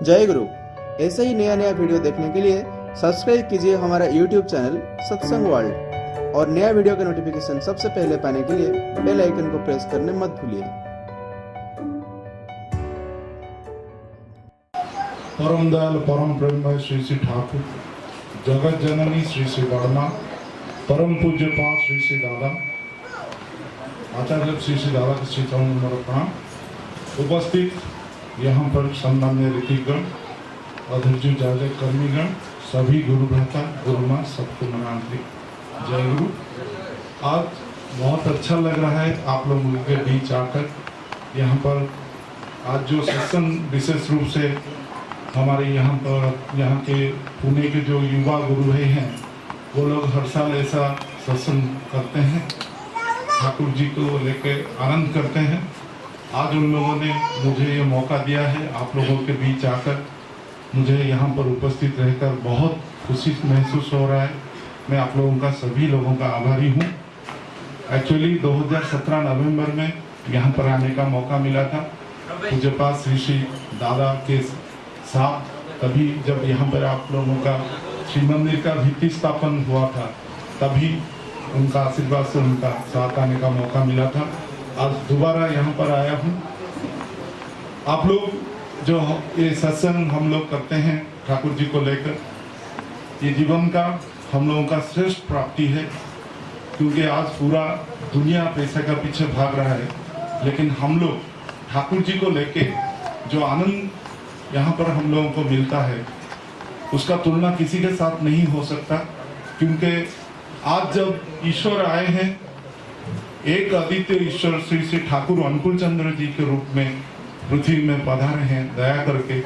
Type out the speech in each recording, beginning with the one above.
जय गुरु। ऐसे ही नया नया वीडियो देखने के लिए सब्सक्राइब कीजिए हमारा YouTube चैनल सत्संग वर्ल्ड और नया वीडियो का नोटिफिकेशन सबसे पहले पाने के लिए बेल आइकन को प्रेस करने मत भूलिए। परम दयाल परम प्रेममय श्री श्री ठाकुर, जगत जननी श्री श्री वर्मा, परम पूज्य पास श्री श्री दादा, आचार्य श्री श्री दादा के श्री चरण में प्रणाम। उपस्थित यहाँ पर सम्मान्य ऋतिकगण, अधर्जु जाजक कर्मीगण, सभी गुरु भ्राता गुरु माँ सबको मनांतरिक जय गुरु। आज बहुत अच्छा लग रहा है आप लोगों के बीच आकर। यहाँ पर आज जो सत्संग विशेष रूप से हमारे यहाँ के पुणे के जो युवा गुरु हैं वो लोग हर साल ऐसा सत्संग करते हैं, ठाकुर जी को लेके आनंद करते हैं। आज उन लोगों ने मुझे ये मौका दिया है आप लोगों के बीच आकर, मुझे यहाँ पर उपस्थित रहकर बहुत खुशी महसूस हो रहा है। मैं आप लोगों का सभी लोगों का आभारी हूँ। एक्चुअली 2017 नवंबर में यहाँ पर आने का मौका मिला था पूज्य पास श्री श्री दादा के साथ, तभी जब यहाँ पर आप लोगों का श्री मंदिर का भित्ति स्थापन हुआ था, तभी उनका आशीर्वाद से उनका साथ आने का मौका मिला था। आज दोबारा यहाँ पर आया हूँ। आप लोग जो ये सत्संग हम लोग करते हैं ठाकुर जी को लेकर, ये जीवन का हम लोगों का श्रेष्ठ प्राप्ति है, क्योंकि आज पूरा दुनिया पैसे का पीछे भाग रहा है, लेकिन हम लोग ठाकुर जी को लेके जो आनंद यहाँ पर हम लोगों को मिलता है उसका तुलना किसी के साथ नहीं हो सकता। क्योंकि आज जब ईश्वर आए हैं, एक अद्वितीय ईश्वर श्री श्री ठाकुर अनुकूल चंद्र जी के रूप में पृथ्वी में पधारे हैं दया करके।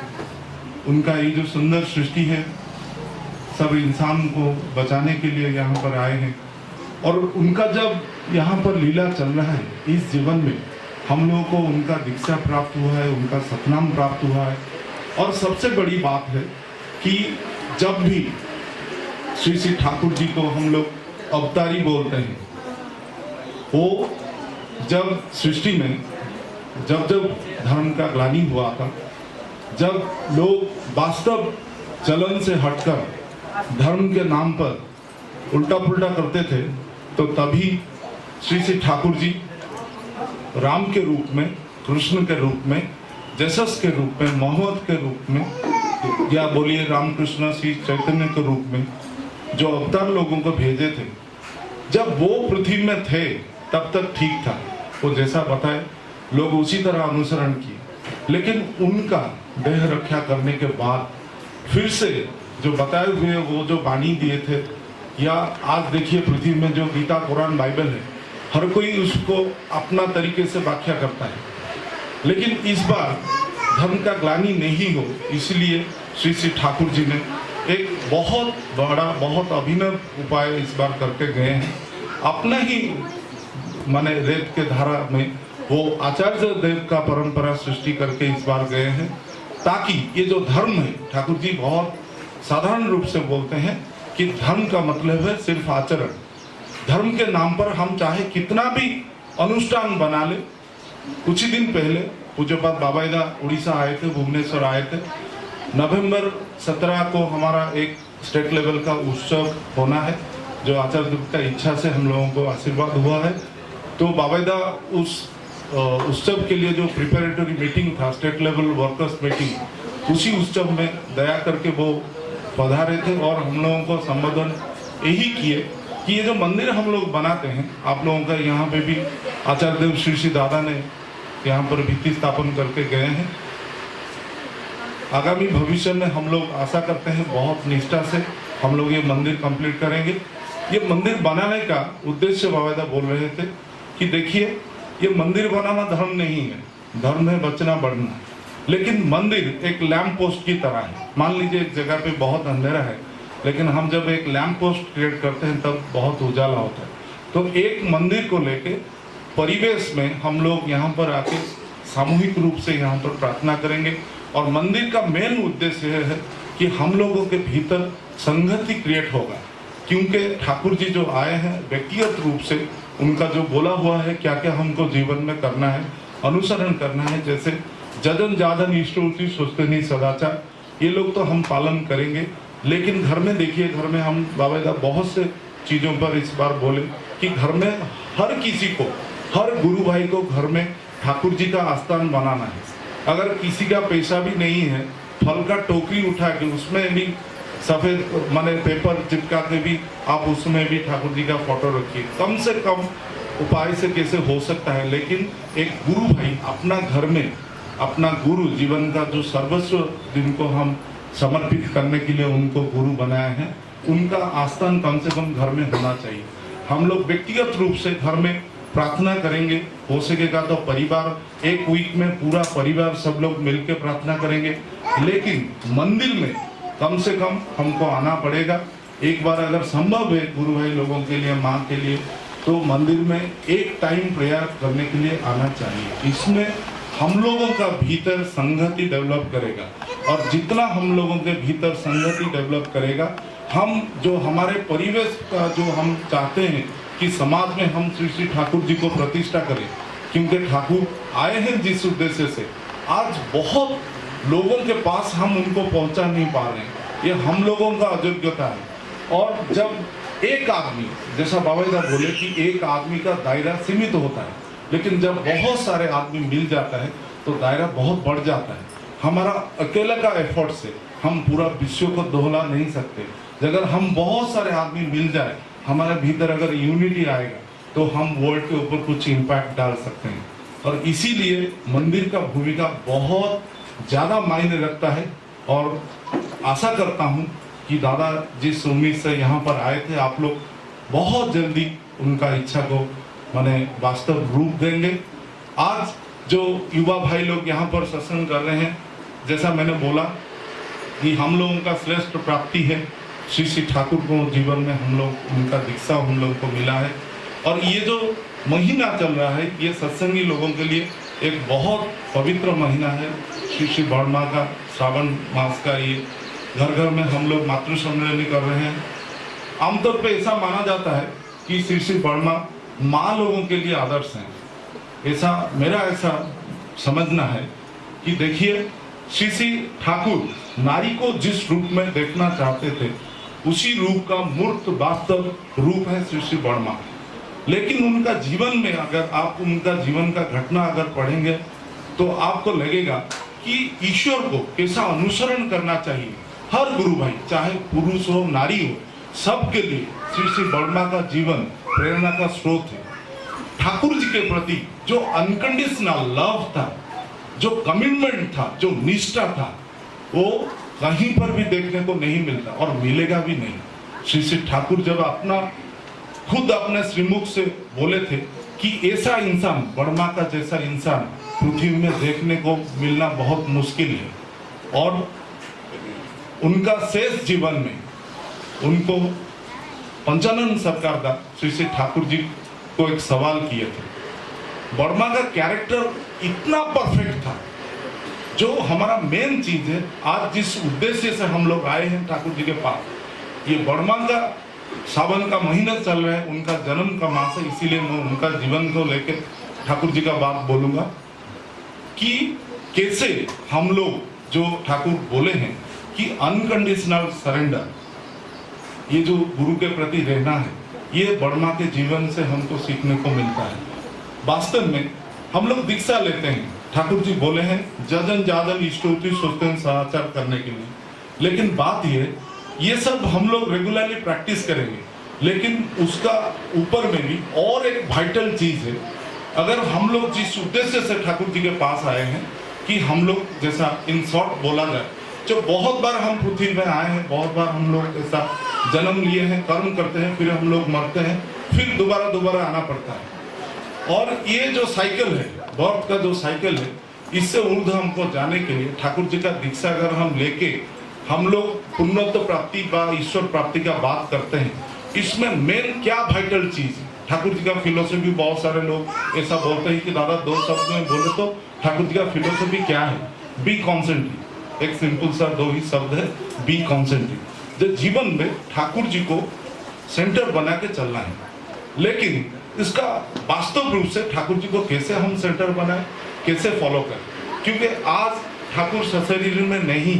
उनका ये जो सुंदर सृष्टि है, सब इंसान को बचाने के लिए यहाँ पर आए हैं, और उनका जब यहाँ पर लीला चल रहा है इस जीवन में, हम लोगों को उनका दीक्षा प्राप्त हुआ है, उनका सतनाम प्राप्त हुआ है। और सबसे बड़ी बात है कि जब भी श्री श्री ठाकुर जी को हम लोग अवतारी बोलते हैं, वो जब सृष्टि में जब धर्म का ग्लानि हुआ था, जब लोग वास्तव चलन से हटकर धर्म के नाम पर उल्टा पुल्टा करते थे, तो तभी श्री श्री ठाकुर जी राम के रूप में, कृष्ण के रूप में, जसस के रूप में, मोहम्मद के रूप में, या बोलिए रामकृष्ण श्री चैतन्य के रूप में जो अवतार लोगों को भेजे थे, जब वो पृथ्वी में थे तब तक ठीक था, वो जैसा बताए लोग उसी तरह अनुसरण किए। लेकिन उनका देह रक्षा करने के बाद फिर से जो बताए हुए वो जो वाणी दिए थे, या आज देखिए पृथ्वी में जो गीता कुरान बाइबल है, हर कोई उसको अपना तरीके से व्याख्या करता है, लेकिन इस बार धर्म का ग्लानि नहीं हो, इसलिए श्री श्री ठाकुर जी ने एक बहुत बड़ा, बहुत अभिनव उपाय इस बार करके गए हैं। अपना ही माने रेत के धारा में वो आचार्य देव का परंपरा सृष्टि करके इस बार गए हैं, ताकि ये जो धर्म है, ठाकुर जी बहुत साधारण रूप से बोलते हैं कि धर्म का मतलब है सिर्फ आचरण। धर्म के नाम पर हम चाहे कितना भी अनुष्ठान बना ले। कुछ ही दिन पहले पूज्यपाद बाबाईदा उड़ीसा आए थे, भुवनेश्वर आए थे। नवंबर 17 को हमारा एक स्टेट लेवल का उत्सव होना है, जो आचार्य देव का इच्छा से हम लोगों को आशीर्वाद हुआ है। तो बाबाईदा उस उत्सव के लिए जो प्रिपरेटरी मीटिंग था, स्टेट लेवल वर्कर्स मीटिंग, उसी उत्सव में दया करके वो पधारे थे और हम लोगों को संबोधन यही किए कि ये जो मंदिर हम लोग बनाते हैं, आप लोगों का यहाँ पे भी आचार्य देव श्री श्री दादा ने यहाँ पर भित्ति स्थापन करके गए हैं। आगामी भविष्य में हम लोग आशा करते हैं बहुत निष्ठा से हम लोग ये मंदिर कंप्लीट करेंगे। ये मंदिर बनाने का उद्देश्य बाबाईदा बोल रहे थे कि देखिए, ये मंदिर बनाना धर्म नहीं है, धर्म है बचना बढ़ना। लेकिन मंदिर एक लैंप पोस्ट की तरह है। मान लीजिए एक जगह पे बहुत अंधेरा है, लेकिन हम जब एक लैंप पोस्ट क्रिएट करते हैं तब बहुत उजाला होता है। तो एक मंदिर को लेके परिवेश में हम लोग यहाँ पर आके सामूहिक रूप से यहाँ पर प्रार्थना करेंगे। और मंदिर का मेन उद्देश्य है कि हम लोगों के भीतर संगति क्रिएट होगा, क्योंकि ठाकुर जी जो आए हैं व्यक्तिगत रूप से उनका जो बोला हुआ है क्या क्या हमको जीवन में करना है, अनुसरण करना है, जैसे जजन जाजन इष्टोति स्वस्तिनी सदाचार, ये लोग तो हम पालन करेंगे। लेकिन घर में देखिए, घर में हम बाबा बहुत से चीज़ों पर इस बार बोले कि घर में हर किसी को, हर गुरु भाई को घर में ठाकुर जी का आस्थान बनाना है। अगर किसी का पैसा भी नहीं है, फल का टोकरी उठा के उसमें भी सफ़ेद माने पेपर चिपका के भी आप उसमें भी ठाकुर जी का फोटो रखिए। कम से कम उपाय से कैसे हो सकता है, लेकिन एक गुरु भाई अपना घर में अपना गुरु जीवन का जो सर्वस्व जिनको हम समर्पित करने के लिए उनको गुरु बनाया है, उनका आस्थान कम से कम घर में होना चाहिए। हम लोग व्यक्तिगत रूप से घर में प्रार्थना करेंगे, हो सकेगा तो परिवार एक वीक में पूरा परिवार सब लोग मिलकर प्रार्थना करेंगे। लेकिन मंदिर में कम से कम हमको आना पड़ेगा। एक बार अगर संभव है गुरु भाई लोगों के लिए, माँ के लिए, तो मंदिर में एक टाइम प्रेयर करने के लिए आना चाहिए। इसमें हम लोगों का भीतर संगति डेवलप करेगा, और जितना हम लोगों के भीतर संगति डेवलप करेगा, हम जो हमारे परिवेश का जो हम चाहते हैं कि समाज में हम श्री श्री ठाकुर जी को प्रतिष्ठा करें, क्योंकि ठाकुर आए हैं जिस उद्देश्य से, आज बहुत लोगों के पास हम उनको पहुंचा नहीं पा रहे हैं। ये हम लोगों का अयोग्यता है। और जब एक आदमी, जैसा बाबा जी बोले कि एक आदमी का दायरा सीमित होता है, लेकिन जब बहुत सारे आदमी मिल जाता है तो दायरा बहुत बढ़ जाता है। हमारा अकेला का एफर्ट से हम पूरा विश्व को दोहला नहीं सकते। अगर हम बहुत सारे आदमी मिल जाए, हमारे भीतर अगर यूनिटी आएगा, तो हम वर्ल्ड के ऊपर कुछ इम्पैक्ट डाल सकते हैं। और इसीलिए मंदिर का भूमिका बहुत ज़्यादा मायने रखता है। और आशा करता हूँ कि दादा जिस उम्मीद से यहाँ पर आए थे, आप लोग बहुत जल्दी उनका इच्छा को माने वास्तव रूप देंगे। आज जो युवा भाई लोग यहाँ पर सत्संग कर रहे हैं, जैसा मैंने बोला कि हम लोगों का श्रेष्ठ प्राप्ति है, श्री श्री ठाकुर को जीवन में हम लोग उनका दीक्षा हम लोगों को मिला है। और ये जो महीना चल रहा है, ये सत्संगी लोगों के लिए एक बहुत पवित्र महीना है। श्री श्री बड़मा का श्रावण मास का ये घर घर में हम लोग मातृ सम्मेलन कर रहे हैं। आमतौर पे ऐसा माना जाता है कि श्री श्री बड़मा माँ लोगों के लिए आदर्श हैं। ऐसा मेरा ऐसा समझना है कि देखिए, श्री श्री ठाकुर नारी को जिस रूप में देखना चाहते थे, उसी रूप का मूर्त वास्तव रूप है श्री श्री बड़मा। लेकिन उनका जीवन में अगर आप उनका जीवन का घटना अगर पढ़ेंगे, तो आपको लगेगा कि ईश्वर को कैसा अनुसरण करना चाहिए। हर गुरु भाई, चाहे पुरुष हो नारी हो, सबके लिए श्री श्री बड़मा का जीवन प्रेरणा का स्रोत है। ठाकुर जी के प्रति जो अनकंडीशनल लव था, जो कमिटमेंट था, जो निष्ठा था, वो कहीं पर भी देखने को नहीं मिलता और मिलेगा भी नहीं। श्री श्री ठाकुर जब अपना खुद अपने श्रीमुख से बोले थे कि ऐसा इंसान, बड़मा का जैसा इंसान पृथ्वी में देखने को मिलना बहुत मुश्किल है। और उनका शेष जीवन में उनको पंचानन सरकार दा श्री श्री ठाकुर जी को एक सवाल किए थे, बड़मा का कैरेक्टर इतना परफेक्ट था, जो हमारा मेन चीज है। आज जिस उद्देश्य से हम लोग आए हैं ठाकुर जी के पास, ये बड़मा का सावन का महीना चल रहा है, उनका जन्म का मास है, इसीलिए मैं उनका जीवन को लेकर ठाकुर जी का बात बोलूंगा कि कैसे हम लोग जो ठाकुर बोले हैं कि अनकंडीशनल सरेंडर, ये जो गुरु के प्रति रहना है, ये बड़मा के जीवन से हमको सीखने को मिलता है। वास्तव में हम लोग दीक्षा लेते हैं, ठाकुर जी बोले हैं जजन जाजन इष्टोति स्वस्तिन सदाचार करने के लिए। लेकिन बात ये सब हम लोग रेगुलरली प्रैक्टिस करेंगे, लेकिन उसका ऊपर में भी और एक वाइटल चीज है। अगर हम लोग जिस उद्देश्य से ठाकुर जी के पास आए हैं कि हम लोग, जैसा इन शॉर्ट बोला जाए, जो बहुत बार हम पृथ्वी में आए हैं, बहुत बार हम लोग ऐसा जन्म लिए हैं, कर्म करते हैं, फिर हम लोग मरते हैं, फिर दोबारा आना पड़ता है। और ये जो साइकिल है, बर्थ का जो साइकिल है, इससे ऊर्ध्व हमको जाने के लिए ठाकुर जी का दीक्षा अगर हम लेके हम लोग पुण्यत्व प्राप्ति व ईश्वर प्राप्ति का बात करते हैं, इसमें मेन क्या वाइटल चीज है। ठाकुर जी का फिलोसफी, बहुत सारे लोग ऐसा बोलते हैं कि दादा 2 शब्द में बोले तो ठाकुर जी का फिलोसफी क्या है? B concentrate. एक सिंपल सा 2 ही शब्द है, बी कॉन्सेंट्रेट। जो जीवन में ठाकुर जी को सेंटर बना के चलना है, लेकिन इसका वास्तव रूप से ठाकुर जी को कैसे हम सेंटर बनाए, कैसे फॉलो करें, क्योंकि आज ठाकुर शरीर में नहीं,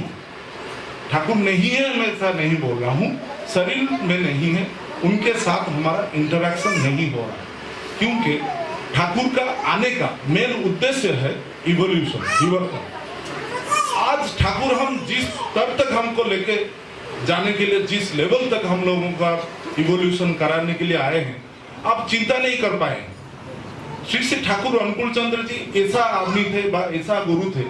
ठाकुर नहीं है, मैं ऐसा नहीं बोल रहा हूँ, शरीर में नहीं है, उनके साथ हमारा इंटरेक्शन नहीं हो रहा है, क्योंकि ठाकुर का आने का मेन उद्देश्य है इवोल्यूशन, विवर्तन। आज ठाकुर हम जिस स्तर तक हमको लेके जाने के लिए, जिस लेवल तक हम लोगों का इवोल्यूशन कराने के लिए आए हैं, आप चिंता नहीं कर पाए। श्री श्री ठाकुर अनुकूल चंद्र जी ऐसा आदमी थे, ऐसा गुरु थे,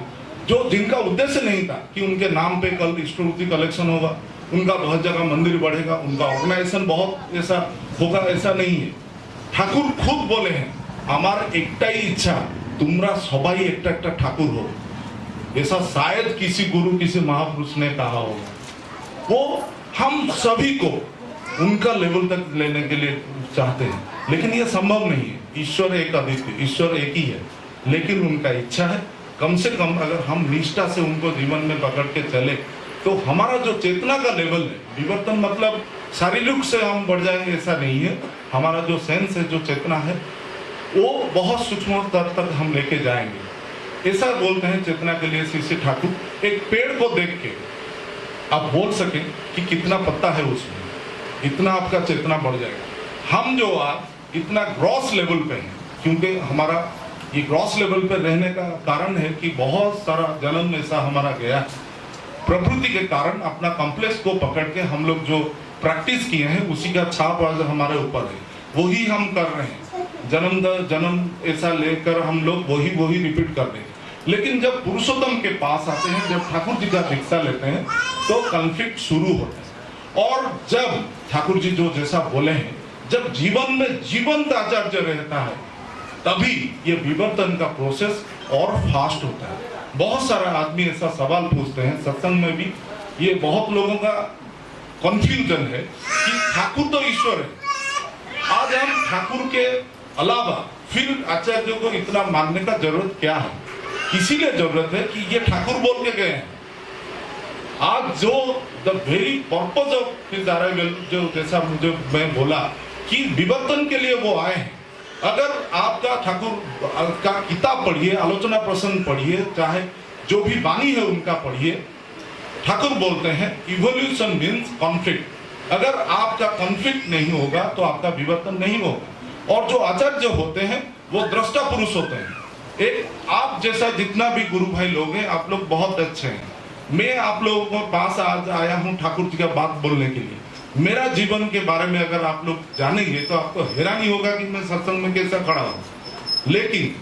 जो जिनका उद्देश्य नहीं था कि उनके नाम पे कल इष्टवृत्ति कलेक्शन होगा, उनका बहुत जगह मंदिर बढ़ेगा, उनका ऑर्गेनाइजेशन बहुत ऐसा होगा, ऐसा नहीं है। ठाकुर खुद बोले हैं, हमार एकटाई इच्छा तुमरा सबाई एकटा एकटा ठाकुर हो। ऐसा शायद किसी गुरु, किसी महापुरुष ने कहा होगा। वो हम सभी को उनका लेवल तक लेने के लिए चाहते हैं, लेकिन ये संभव नहीं है। ईश्वर एक अद्वितीय, ईश्वर एक ही है, लेकिन उनका इच्छा है कम से कम अगर हम निष्ठा से उनको जीवन में पकड़ के चले तो हमारा जो चेतना का लेवल है, विवर्तन मतलब शारीरिक से हम बढ़ जाएंगे ऐसा नहीं है, हमारा जो सेंस है, जो चेतना है, वो बहुत सूक्ष्म स्तर तक हम लेके जाएंगे। ऐसा बोलते हैं चेतना के लिए श्री श्री ठाकुर। एक पेड़ को देख के आप बोल सके कि कितना पत्ता है उसमें, इतना आपका चेतना बढ़ जाएगा। हम जो आज इतना ग्रॉस लेवल पे हैं, क्योंकि हमारा ये ग्रॉस लेवल पे रहने का कारण है कि बहुत सारा जन्म ऐसा हमारा गया, प्रकृति के कारण अपना कॉम्प्लेक्स को पकड़ के हम लोग जो प्रैक्टिस किए हैं उसी का छाप आज हमारे ऊपर है, वही हम कर रहे हैं। जन्म दर जन्म ऐसा लेकर हम लोग वही रिपीट कर रहे हैं। लेकिन जब पुरुषोत्तम के पास आते हैं, जब ठाकुर जी का दीक्षा लेते हैं, तो कॉन्फ्लिक्ट शुरू होता है। और जब ठाकुर जी जो जैसा बोले हैं, जब जीवन में जीवंत आचार्य रहता है, तभी ये विवर्तन का प्रोसेस और फास्ट होता है। बहुत सारा आदमी ऐसा सवाल पूछते हैं सत्संग में भी, ये बहुत लोगों का कंफ्यूजन है कि ठाकुर तो ईश्वर है, आज हम ठाकुर के अलावा फिर आचार्यों को इतना मानने का जरूरत क्या है? इसीलिए जरूरत है कि ये ठाकुर बोल के गए हैं। आज जो the very purpose of his arrival, जो जैसा मुझे मैं बोला कि विवर्तन के लिए वो आए हैं। अगर आपका ठाकुर का किताब पढ़िए, आलोचना प्रसंग पढ़िए, चाहे जो भी वाणी है उनका पढ़िए, ठाकुर बोलते हैं इवोल्यूशन मीन्स कॉन्फ्लिक्ट। अगर आपका कॉन्फ्लिक्ट नहीं होगा तो आपका विवर्तन नहीं होगा। और जो आचार्य होते हैं वो दृष्टा पुरुष होते हैं। एक आप जैसा जितना भी गुरु भाई लोग हैं, आप लोग बहुत अच्छे हैं। मैं आप लोगों को पास आज आया हूँ ठाकुर जी का बात बोलने के लिए। मेरा जीवन के बारे में अगर आप लोग जानेंगे तो आपको हैरानी होगा कि मैं सत्संग में कैसा खड़ा हूँ। लेकिन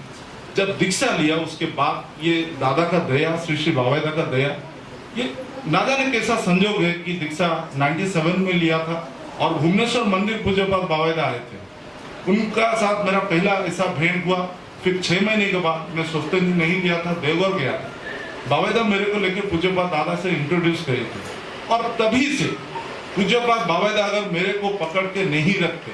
जब दीक्षा लिया उसके बाद ये दादा का दया, श्री श्री बाबाईदा का दया, ये ना जाने कैसा संजोग है कि दीक्षा 97 में लिया था और भुवनेश्वर मंदिर पूज्यपाद बाबाईदा आए थे। उनका साथ मेरा पहला ऐसा भेंट हुआ। फिर 6 महीने के बाद मैं सोचते नहीं लिया था, देवघर गया था। बाबाईदा मेरे को लेकर पूज्यपाद दादा से इंट्रोड्यूस करे थे और तभी से पूज्यपाद बाबाईदा अगर मेरे को पकड़ के नहीं रखते,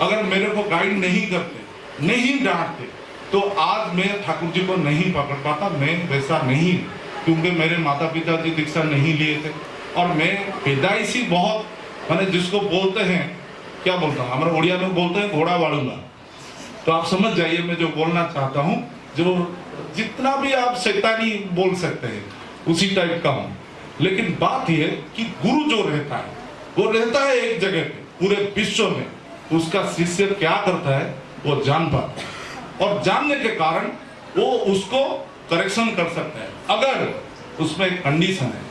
अगर मेरे को गाइड नहीं करते, नहीं डांटते, तो आज मैं ठाकुर जी को नहीं पकड़ पाता। मैं वैसा नहीं, क्योंकि मेरे माता पिता जी दीक्षा नहीं लिए थे और मैं पैदाइशी बहुत, मैंने जिसको बोलते हैं, क्या बोलता हूँ, हमारे उड़िया में बोलते हैं घोड़ा वाड़ूंगा। तो आप समझ जाइए मैं जो बोलना चाहता हूँ, जो जितना भी आप शैतानी बोल सकते हैं उसी टाइप का हूँ। लेकिन बात यह है कि गुरु जो रहता है वो रहता है एक जगह पे पूरे विश्व में, उसका शिष्य क्या करता है वो जान पाता है और जानने के कारण वो उसको करेक्शन कर सकता है, अगर उसमें एक कंडीशन है।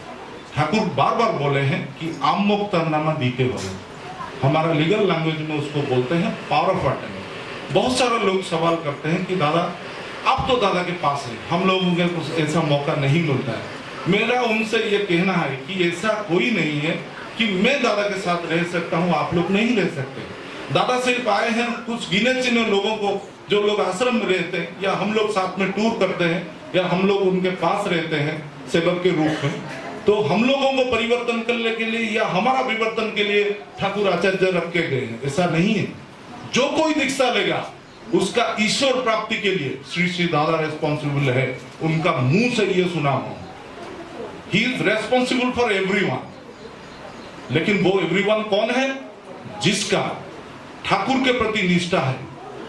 ठाकुर बार बार बोले हैं कि आम मुक्तरनामा दीके हो, हमारा लीगल लैंग्वेज में उसको बोलते हैं पावर ऑफ अटर्नी। बहुत सारे लोग सवाल करते हैं कि दादा आप तो दादा के पास है, हम लोगों के कुछ ऐसा मौका नहीं मिलता है। मेरा उनसे ये कहना है कि ऐसा कोई नहीं है कि मैं दादा के साथ रह सकता हूँ, आप लोग नहीं रह सकते। दादा सिर्फ आए हैं कुछ गिने चुने लोगों को, जो लोग आश्रम में रहते हैं या हम लोग साथ में टूर करते हैं या हम लोग उनके पास रहते हैं सेवक के रूप में, तो हम लोगों को परिवर्तन करने के लिए या हमारा विवर्तन के लिए ठाकुर आचार्य रख के गए हैं, ऐसा नहीं है। जो कोई दीक्षा लेगा उसका ईश्वर प्राप्ति के लिए श्री श्री दादा रेस्पॉन्सिबल है। उनका मुंह से ये सुना हो, he is responsible for everyone. लेकिन वो एवरीवन कौन है? जिसका ठाकुर के प्रति निष्ठा है।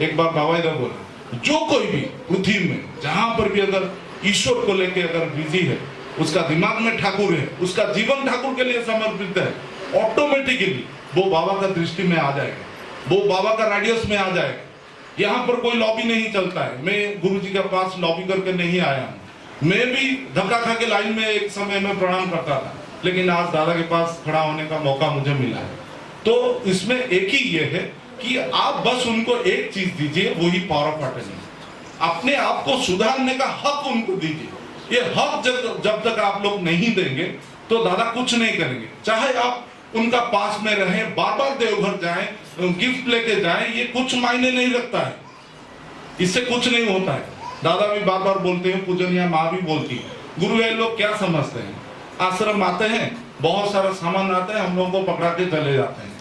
एक बार बाबाईदा बोले, जो कोई भी पृथ्वी में जहां पर भी अगर ईश्वर को लेके अगर बिजी है, उसका दिमाग में ठाकुर है, उसका जीवन ठाकुर के लिए समर्पित है, ऑटोमेटिकली वो बाबा का दृष्टि में आ जाएगा, वो बाबा का रेडियस में आ जाएगा। यहाँ पर कोई लॉबी नहीं चलता है। मैं गुरु जी के पास लॉबी करके नहीं आया हूँ। मैं भी धक्का खा के लाइन में एक समय में प्रणाम करता था, लेकिन आज दादा के पास खड़ा होने का मौका मुझे मिला है। तो इसमें एक ही ये है कि आप बस उनको एक चीज दीजिए, वही पावर ऑफ अटर्नी। अपने आप को सुधारने का हक उनको दीजिए। ये हक जब तक आप लोग नहीं देंगे तो दादा कुछ नहीं करेंगे। चाहे आप उनका पास में रहे, बार बार देवघर जाएं, गिफ्ट लेके जाएं, ये कुछ मायने नहीं रखता है, इससे कुछ नहीं होता है। दादा भी बार बार बोलते हैं, पूजनिया माँ भी बोलती है, गुरु ये लोग क्या समझते हैं, आश्रम आते हैं, बहुत सारा सामान आता है, हम लोगों को पकड़ा के चले जाते हैं,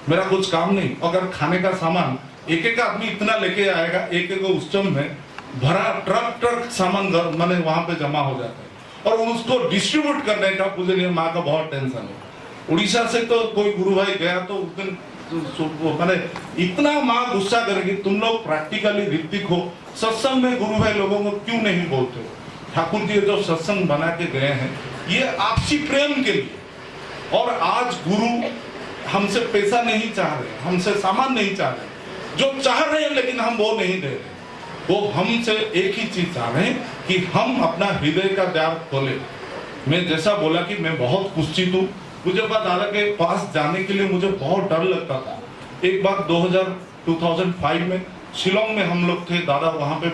मेरा कुछ काम नहीं। अगर खाने का सामान एक एक आदमी इतना लेके आएगा, एक एक उत्सव में भरा ट्रक सामान मैंने वहां पे जमा हो जाता है, और उसको डिस्ट्रीब्यूट करने का पूजनीय माँ का बहुत टेंशन है। उड़ीसा से तो कोई गुरु भाई गया तो उस दिन मैंने इतना माँ गुस्सा करेगी, तुम लोग प्रैक्टिकली ऋतिक हो, सत्संग में गुरु भाई लोगों को क्यों नहीं बोलते हो? ठाकुर जी जो सत्संग बना के गए हैं ये आपसी प्रेम के लिए, और आज गुरु हमसे पैसा नहीं चाह रहे, हमसे सामान नहीं चाह रहे, जो चाह रहे हैं लेकिन हम वो नहीं दे रहे। वो हमसे एक ही चीज चाह रहे हैं कि हम अपना हृदय का द्वार खोले। मैं जैसा बोला कि मैं बहुत कुत्सित हूँ, मुझे दादा के पास जाने के लिए मुझे बहुत डर लगता था। एक बार 2005 में शिलोंग में हम लोग थे, दादा वहाँ पे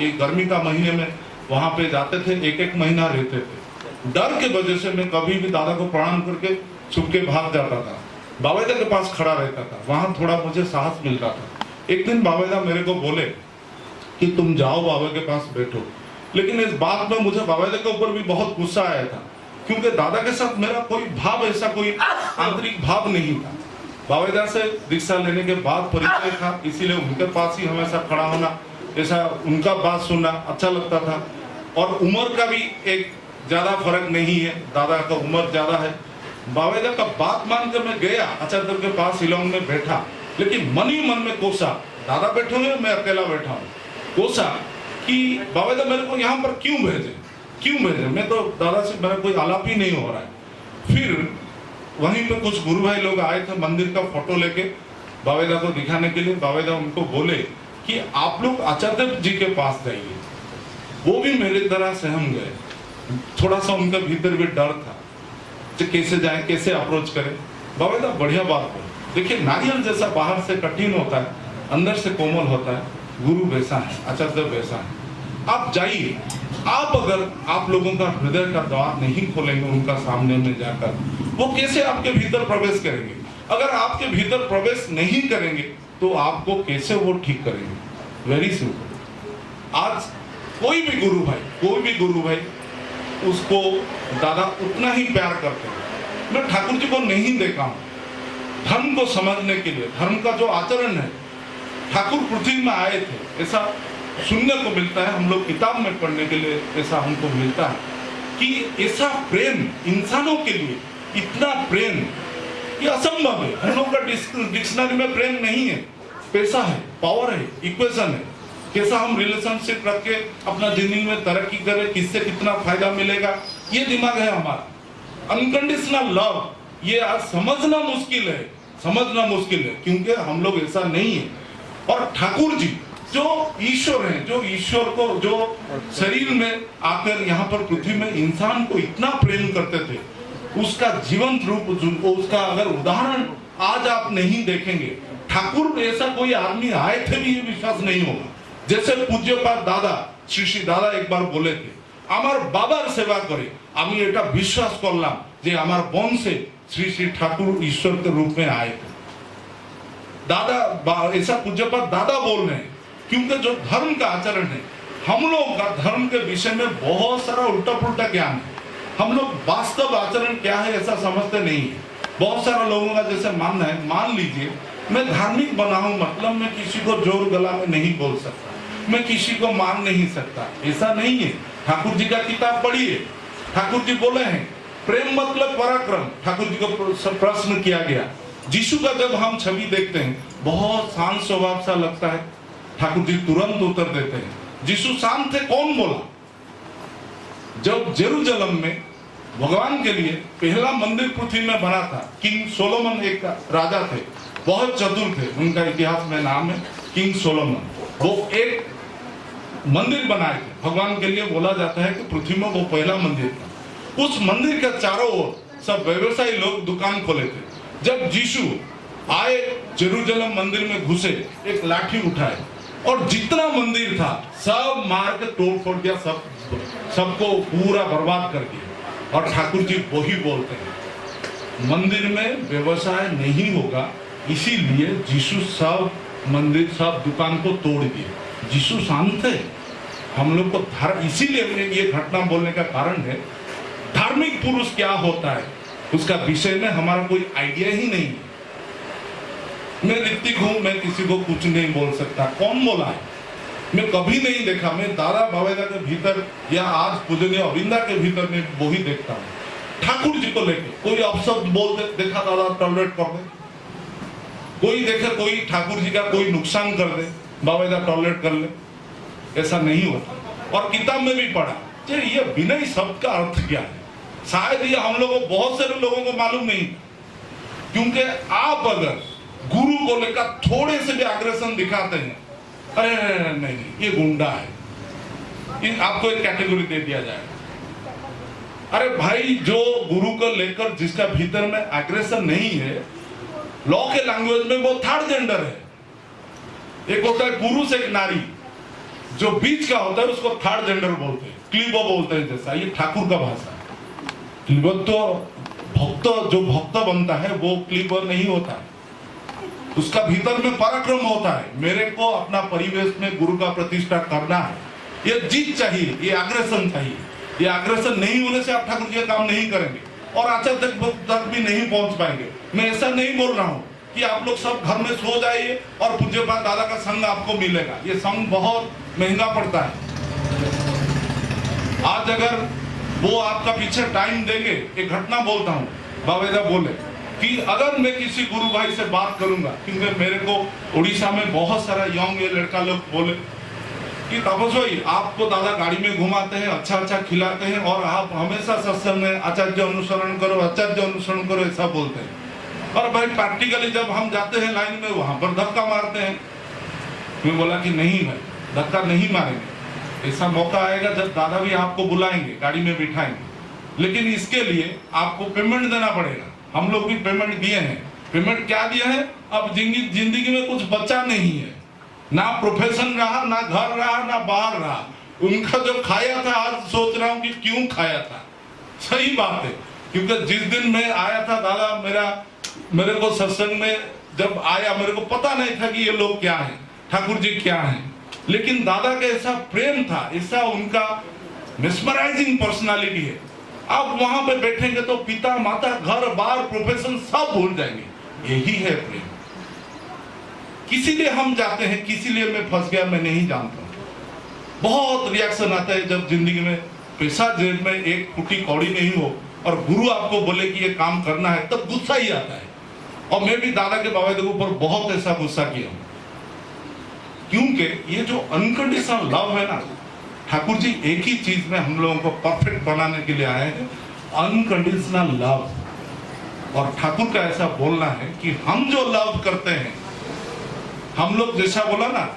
एक गर्मी का महीने में वहाँ पे जाते थे, एक एक महीना रहते थे। डर के वजह से मैं कभी भी दादा को प्रणाम करके छुप के भाग जाता था, बाबेदा के पास खड़ा रहता था, वहाँ थोड़ा मुझे साहस मिलता था। एक दिन बाबेदा मेरे को बोले कि तुम जाओ बाबा के पास बैठो, लेकिन इस बात में मुझे बाबेदा के ऊपर भी बहुत गुस्सा आया था, क्योंकि दादा के साथ मेरा कोई भाव, ऐसा कोई आंतरिक भाव नहीं था। बाबेदा से दीक्षा लेने के बाद परिचय था, इसीलिए उनके पास ही हमेशा खड़ा होना, ऐसा उनका बात सुनना अच्छा लगता था। और उम्र का भी एक ज्यादा फर्क नहीं है, दादा का उम्र ज्यादा है। बाबेदा का बात मान कर मैं गया आचार्य के पास शिलोंग में बैठा, लेकिन मन ही मन में कोसा, दादा बैठे हुए मैं अकेला बैठा हूँ, कोसा कि बाबेदा मेरे को यहाँ पर क्यों भेजे, मैं तो दादा से मेरा कोई आलाप ही नहीं हो रहा है। फिर वहीं पे कुछ गुरु भाई लोग आए थे मंदिर का फोटो लेके बाबेदा को दिखाने के लिए। बाबेदा उनको बोले कि आप लोग आचार्य जी के पास जाइए। वो भी मेरी तरह सहम गए, थोड़ा सा उनके भीतर भी डर था कि कैसे जाए, कैसे अप्रोच करें। बाबेदा बढ़िया बात बोले, देखिए नारियल जैसा बाहर से कठिन होता है, अंदर से कोमल होता है, गुरु वैसा है, आचार्य वैसा है। आप जाइए, आप अगर आप लोगों का हृदय का द्वार नहीं खोलेंगे उनका सामने में जाकर, वो कैसे आपके भीतर प्रवेश करेंगे? अगर आपके भीतर प्रवेश नहीं करेंगे तो आपको कैसे वो ठीक करेंगे? Very simple. आज कोई भी गुरु भाई उसको दादा उतना ही प्यार करते हैं। मैं ठाकुर जी को नहीं देखा हूं धर्म को समझने के लिए, धर्म का जो आचरण है, ठाकुर पृथ्वी में आए थे ऐसा सुनने को मिलता है, हम लोग किताब में पढ़ने के लिए ऐसा हमको मिलता है कि ऐसा प्रेम इंसानों के लिए, इतना प्रेम ये असंभव है। हम लोग का डिक्शनरी में प्रेम नहीं है, पैसा है, पावर है, इक्वेशन है, कैसा हम रिलेशनशिप रख के अपना जिंदगी में तरक्की करें, किससे कितना फायदा मिलेगा, ये दिमाग है हमारा। अनकंडीशनल लव ये आज समझना मुश्किल है, क्योंकि हम लोग ऐसा नहीं है। और ठाकुर जी जो ईश्वर हैं, जो ईश्वर को जो शरीर में आकर यहाँ पर पृथ्वी में इंसान को इतना प्रेम करते थे, उसका जीवंत रूप, उसका अगर उदाहरण आज आप नहीं देखेंगे, ठाकुर ऐसा कोई आदमी आए थे भी ये विश्वास नहीं होगा। जैसे पूज्यपाद दादा श्री दादा एक बार बोले थे, আমার বাবার সেবা করে আমি এটা বিশ্বাস করলাম যে আমার বংশে श्री श्री ठाकुर ईश्वर के रूप में आए थे। दादा ऐसा पूज्यपाद दादा बोल रहे हैं, क्योंकि जो धर्म का आचरण है, हम लोग का धर्म के विषय में बहुत सारा उल्टा पुल्टा ज्ञान है। हम लोग वास्तव आचरण क्या है ऐसा समझते नहीं है। बहुत सारा लोगों का जैसे मानना है, मान लीजिए मैं धार्मिक बना हूं, मतलब मैं किसी को जोर गला में नहीं बोल सकता, मैं किसी को मान नहीं सकता, ऐसा नहीं है। ठाकुर जी का किताब पढ़िए, ठाकुर जी बोले हैं प्रेम मतलब पराक्रम। ठाकुर जी को प्रश्न किया गया, यीशु का जब हम छवि देखते हैं बहुत शांत स्वभाव सा लगता है, ठाकुर जी तुरंत उत्तर देते हैं यीशु शांत थे, कौन बोला? जब जेरूशलम में भगवान के लिए पहला मंदिर पृथ्वी में बना था, किंग सोलोमन एक राजा थे, बहुत चतुर थे, उनका इतिहास में नाम है किंग सोलोमन। वो एक मंदिर बनाए थे भगवान के लिए, बोला जाता है कि पृथ्वी में वो पहला मंदिर था। उस मंदिर के चारों ओर सब व्यवसायी लोग दुकान खोले थे। जब यीशु आए जेरूशलम मंदिर में घुसे, एक लाठी उठाए और जितना मंदिर था सब मार के तोड़ फोड़ दिया, सबको पूरा बर्बाद कर दिया। और ठाकुर जी वही बोलते हैं, मंदिर में व्यवसाय नहीं होगा, इसीलिए यीशु सब मंदिर सब दुकान को तोड़ दिए। यीशु शांत है, हम लोग को इसीलिए ये घटना बोलने का कारण है, धार्मिक पुरुष क्या होता है उसका विषय में हमारा कोई आइडिया ही नहीं है। मैं ऋतिक हूं, मैं किसी को कुछ नहीं बोल सकता, कौन बोला है, मैं कभी नहीं देखा। मैं दादा बाबेदा के भीतर या आज पूजनीय अविंदा के भीतर में वो ही देखता हूँ। ठाकुर जी को लेके कोई अपशब्द बोल दे, देखा दादा टॉलरेट कर दे, कोई देखे कोई ठाकुर जी का कोई नुकसान कर दे, बाबेदा टॉलरेट कर ले, ऐसा नहीं होता। और किताब में भी पढ़ा ये विनय शब्द का अर्थ क्या है, शायद ये हम लोगों बहुत सारे लोगों को मालूम नहीं, क्योंकि आप अगर गुरु को लेकर थोड़े से भी आग्रेशन दिखाते हैं, अरे नहीं ये गुंडा है, आपको एक कैटेगरी दे दिया जाएगा। अरे भाई, जो गुरु को लेकर जिसका भीतर में एग्रेशन नहीं है, लॉ के लैंग्वेज में वो थर्ड जेंडर है। एक होता है पुरुष, एक नारी, जो बीच का होता है उसको थर्ड जेंडर बोलते हैं, क्लीबो बोलते हैं। जैसा ये ठाकुर का भाषा है। क्लीबो तो भक्त, जो भक्त बनता है वो क्लीबो नहीं होता है, उसका भीतर में पराक्रम होता है। मेरे को अपना परिवेश में गुरु का प्रतिष्ठा करना है, ये जीत चाहिए, ये आग्रेशन चाहिए। ये आग्रेशन नहीं होने से आप ठाकुर जी का काम नहीं करेंगे और आचार्य तक भी नहीं पहुंच पाएंगे। मैं ऐसा नहीं बोल रहा हूं कि आप लोग सब घर में सो जाइए और पूज्यपाद दादा का संग आपको मिलेगा, ये संग बहुत महंगा पड़ता है। आज अगर वो आपका पीछे टाइम देंगे, एक घटना बोलता हूँ, बाबेदा बोले कि अगर मैं किसी गुरु भाई से बात करूंगा, क्योंकि मेरे को उड़ीसा में बहुत सारा यंग ये लड़का लोग बोले कि तापस भाई आपको दादा गाड़ी में घुमाते हैं, अच्छा अच्छा खिलाते हैं और आप हमेशा सत्संग में आचार्य अनुसरण करो, आचार्य अनुसरण करो, ऐसा बोलते हैं। और भाई प्रैक्टिकली जब हम जाते हैं लाइन में, वहां पर धक्का मारते हैं। मैं बोला कि नहीं भाई, धक्का नहीं मारेंगे, ऐसा मौका आएगा जब दादा भी आपको बुलाएंगे, गाड़ी में बिठाएंगे, लेकिन इसके लिए आपको पेमेंट देना पड़ेगा। हम लोग भी पेमेंट दिए हैं। पेमेंट क्या दिया है, अब जिंदगी में कुछ बचा नहीं है, ना प्रोफेशन रहा, ना घर रहा, ना बाहर रहा। उनका जो खाया था, आज सोच रहा हूं कि क्यों खाया था। सही बात है, क्योंकि जिस दिन मैं आया था दादा मेरे को सत्संग में जब आया, मेरे को पता नहीं था कि ये लोग क्या हैं, ठाकुर जी क्या हैं, लेकिन दादा का ऐसा प्रेम था, ऐसा उनका मेस्मराइजिंग पर्सनालिटी है। आप वहां पे बैठेंगे तो पिता माता, घर बार, प्रोफेशन सब भूल जाएंगे। यही है प्रेम। किसी लिए हम जाते हैं, किसी लिए मैं फंस गया, मैं नहीं जानता। बहुत रिएक्शन आता है जब जिंदगी में पैसा जेब में एक फुटी कौड़ी नहीं हो और गुरु आपको बोले कि ये काम करना है, तब गुस्सा ही आता है। और मैं भी दादा के बाबा के ऊपर बहुत ऐसा गुस्सा किया हूं, क्योंकि ये जो अनकंडीशनल लव है ना, ठाकुर जी एक ही चीज में हम लोगों को परफेक्ट बनाने के लिए आए हैं, अनकंडीशनल लव। और ठाकुर का ऐसा बोलना है कि हम जो लव करते हैं, हम लोग जैसा बोला ना,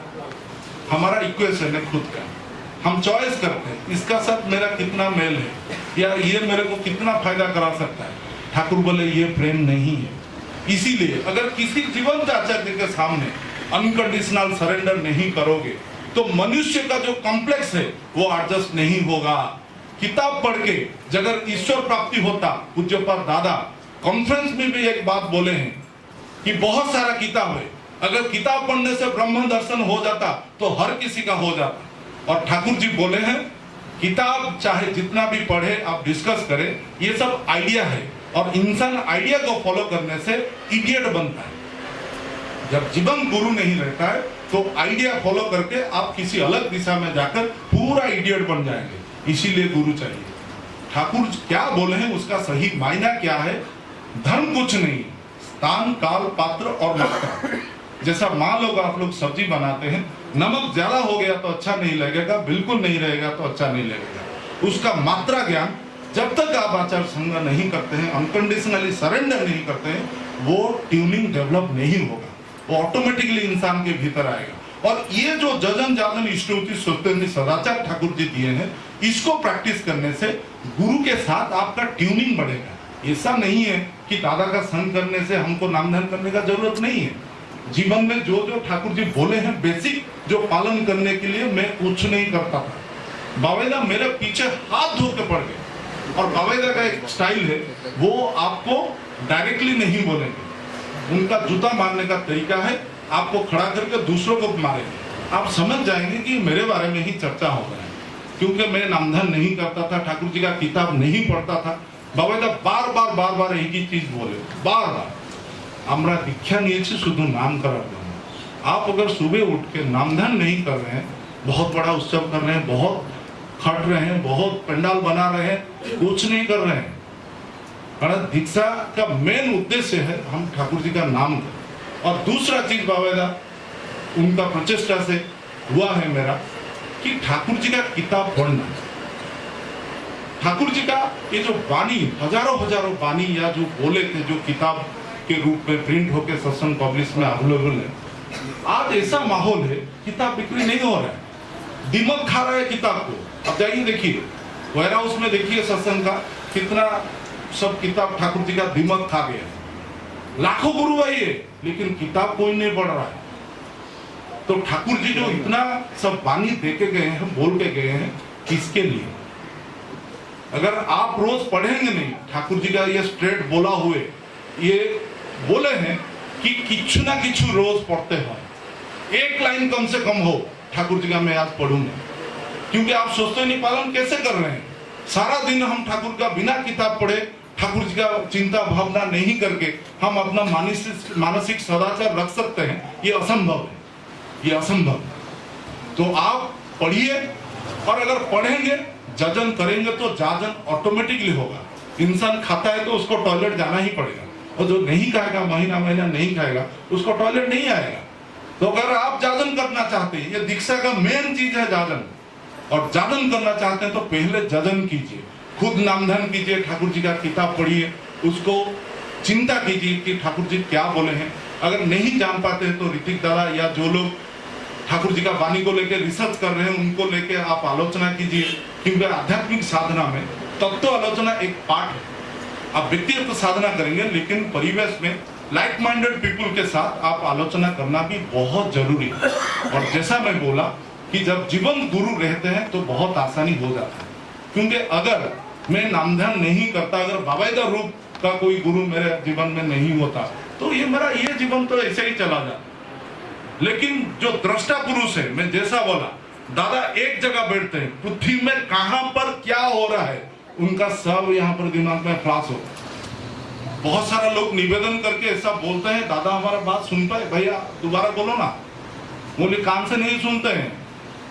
हमारा इक्वेशन है खुद का, हम चॉइस करते हैं इसका साथ मेरा कितना मेल है, या ये मेरे को कितना फायदा करा सकता है। ठाकुर बोले ये प्रेम नहीं है। इसीलिए अगर किसी जीवंत आचार्य के सामने अनकंडीशनल सरेंडर नहीं करोगे तो मनुष्य का जो कॉम्प्लेक्स है वो एडजस्ट नहीं होगा। किताब पढ़ के अगर ईश्वर प्राप्ति होता, पूज्यपाद दादा कॉन्फ्रेंस में भी एक बात बोले हैं कि बहुत सारा किताब है, अगर किताब पढ़ने से ब्रह्म दर्शन हो जाता तो हर किसी का हो जाता। और ठाकुर जी बोले हैं किताब चाहे जितना भी पढ़े, आप डिस्कस करें, ये सब आइडिया है और इंसान आइडिया को फॉलो करने से इडियट बनता है। जब जीवन गुरु नहीं रहता है तो आइडिया फॉलो करके आप किसी अलग दिशा में जाकर पूरा इडियट बन जाएंगे। इसीलिए गुरु चाहिए। ठाकुर क्या बोले हैं उसका सही मायना क्या है, धर्म कुछ नहीं, स्थान, काल, पात्र और मात्रा। जैसा मान लो आप लोग सब्जी बनाते हैं, नमक ज्यादा हो गया तो अच्छा नहीं लगेगा, बिल्कुल नहीं रहेगा तो अच्छा नहीं लगेगा। उसका मात्रा ज्ञान, जब तक आप आचार संग नहीं करते हैं, अनकंडीशनली सरेंडर नहीं करते हैं, वो ट्यूनिंग डेवलप नहीं होगा, वो ऑटोमेटिकली इंसान के भीतर आएगा। और ये जो जजन जाजन इष्टोति सत्येंद्र सदाचार ठाकुर जी दिए हैं, इसको प्रैक्टिस करने से गुरु के साथ आपका ट्यूनिंग बढ़ेगा। ऐसा नहीं है कि दादा का संग करने से हमको नाम ध्यान करने का जरूरत नहीं है। जीवन में जो जो ठाकुर जी बोले हैं बेसिक, जो पालन करने के लिए मैं कुछ नहीं करता था। बावेदा मेरे पीछे हाथ धो के पड़ गए, और बावेदा का एक स्टाइल है, वो आपको डायरेक्टली नहीं बोलेंगे, उनका जूता मारने का तरीका है, आपको खड़ा करके दूसरों को मारेंगे। आप समझ जाएंगे कि मेरे बारे में ही चर्चा हो रहा है, क्योंकि मैं नामधान नहीं करता था, ठाकुर जी का किताब नहीं पढ़ता था। बावेदा बार बार एक ही चीज बोले, बार আমরা दीक्षा নিয়েছি শুধু नाम করার জন্য। आप अगर सुबह उठ के नामधान नहीं कर रहे हैं, बहुत बड़ा उत्सव कर रहे हैं, बहुत खट रहे हैं, बहुत पंडाल बना रहे हैं, कुछ नहीं कर रहे हैं, कारण दीक्षा का मेन उद्देश्य है हम ठाकुर जी का नाम करें। और दूसरा चीज बावेदा उनका प्रचेष्टा से हुआ है मेरा, कि ठाकुर जी का किताब पढ़ना, ठाकुर जी का ये जो वाणी, हजारों वाणी या जो बोले थे, जो किताब के रूप में प्रिंट होकर सत्संग पब्लिश में अवेलेबल है, आज ऐसा माहौल है किताब बिक्री नहीं हो रहा है, दिमाग खा रहा है किताब को। अब जाइए देखिए वेयर हाउस में, देखिए सत्संग का कितना सब किताब ठाकुर जी का दिमाग खा गया। लाखों गुरु आइए, लेकिन किताब कोई नहीं पढ़ रहा है। तो ठाकुर जी जो इतना सब वाणी दे के गए हैं, बोल के गए हैं, किसके लिए? अगर आप रोज पढ़ेंगे नहीं, ठाकुर जी का ये स्ट्रेट बोला हुए ये बोले हैं कि किछु ना किछु रोज पढ़ते हो, एक लाइन कम से कम हो ठाकुर जी का मैं आज पढ़ूंगा, क्योंकि आप सोचते नहीं पालन कैसे कर रहे हैं। सारा दिन हम ठाकुर का बिना किताब पढ़े, ठाकुर जी का चिंता भावना नहीं करके हम अपना मानसिक सदाचार रख सकते हैं? ये असंभव है, ये असंभव। तो आप पढ़िए, और अगर पढ़ेंगे, जजन करेंगे, तो जाजन ऑटोमेटिकली होगा। इंसान खाता है तो उसको टॉयलेट जाना ही पड़ेगा, और जो नहीं खाएगा, महीना नहीं खाएगा, उसको टॉयलेट नहीं आएगा। तो अगर आप जाजन करना चाहते हैं, ये दीक्षा का मेन चीज है जाजन, और जाजन करना चाहते हैं तो पहले जजन कीजिए, खुद नामधान कीजिए, ठाकुर जी का किताब पढ़िए, उसको चिंता कीजिए कि ठाकुर जी क्या बोले हैं। अगर नहीं जान पाते हैं तो ऋतिक दादा या जो लोग ठाकुर जी का वाणी को लेकर रिसर्च कर रहे हैं, उनको लेकर आप आलोचना कीजिए, क्योंकि आध्यात्मिक साधना में तत्व आलोचना एक पार्ट है। आप व्यक्तिगत साधना करेंगे, लेकिन परिवेश में लाइक माइंडेड पीपल के साथ आप आलोचना करना भी बहुत जरूरी है। और जैसा मैं बोला कि जब जीवन गुरु रहते हैं तो बहुत आसानी हो जाता है, क्योंकि अगर मैं नामध्यान नहीं करता, अगर बाबाइदा रूप का कोई गुरु मेरे जीवन में नहीं होता, तो ये मेरा ये जीवन तो ऐसे ही चला जाता। लेकिन जो दृष्टा पुरुष है, मैं जैसा बोला, दादा एक जगह बैठते हैं, पृथ्वी में कहां पर क्या हो रहा है उनका सब यहाँ पर दिमाग में फ्लैश होता है। बहुत सारा लोग निवेदन करके ऐसा बोलते हैं, दादा हमारा बात सुन पाए, भैया दोबारा बोलो ना, बोले कान से नहीं सुनते हैं,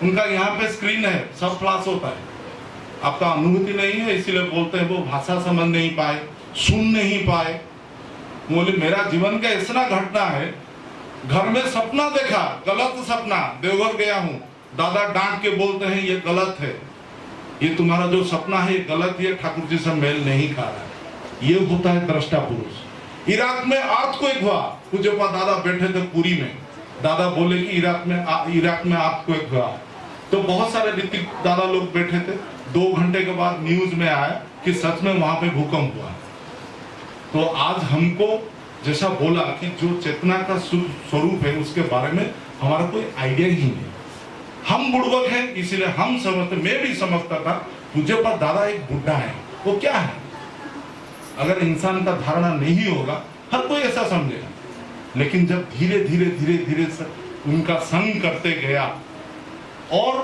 उनका यहाँ पे स्क्रीन है, सब फ्लैश होता है, आपका अनुभूति नहीं है, इसीलिए बोलते हैं वो भाषा समझ नहीं पाए, सुन नहीं पाए। बोले मेरा जीवन का ऐसा घटना है, घर में सपना देखा, गलत सपना, देवघर गया हूँ, दादा डांट के बोलते हैं ये गलत है, ये तुम्हारा जो सपना है ये गलत है, ठाकुर जी से मेल नहीं खा रहा है। ये होता है दृष्टा पुरुष। इराक में अर्थक्वेक हुआ, पूज्यपा दादा बैठे थे पुरी में, दादा बोले कि इराक में अर्थक्वेक हुआ, तो बहुत सारे ऋतिक दादा लोग बैठे थे। 2 घंटे के बाद न्यूज में आया कि सच में वहां पे भूकंप हुआ। तो आज हमको जैसा बोला कि जो चेतना का स्वरूप है उसके बारे में हमारा कोई आइडिया ही नहीं। हम बुड़बक हैं, इसीलिए हम समझते, मैं भी समझता था मुझे पर दादा एक बुढ़ा है, वो क्या है? अगर इंसान का धारणा नहीं होगा हर कोई ऐसा समझेगा। लेकिन जब धीरे धीरे उनका संग करते गया और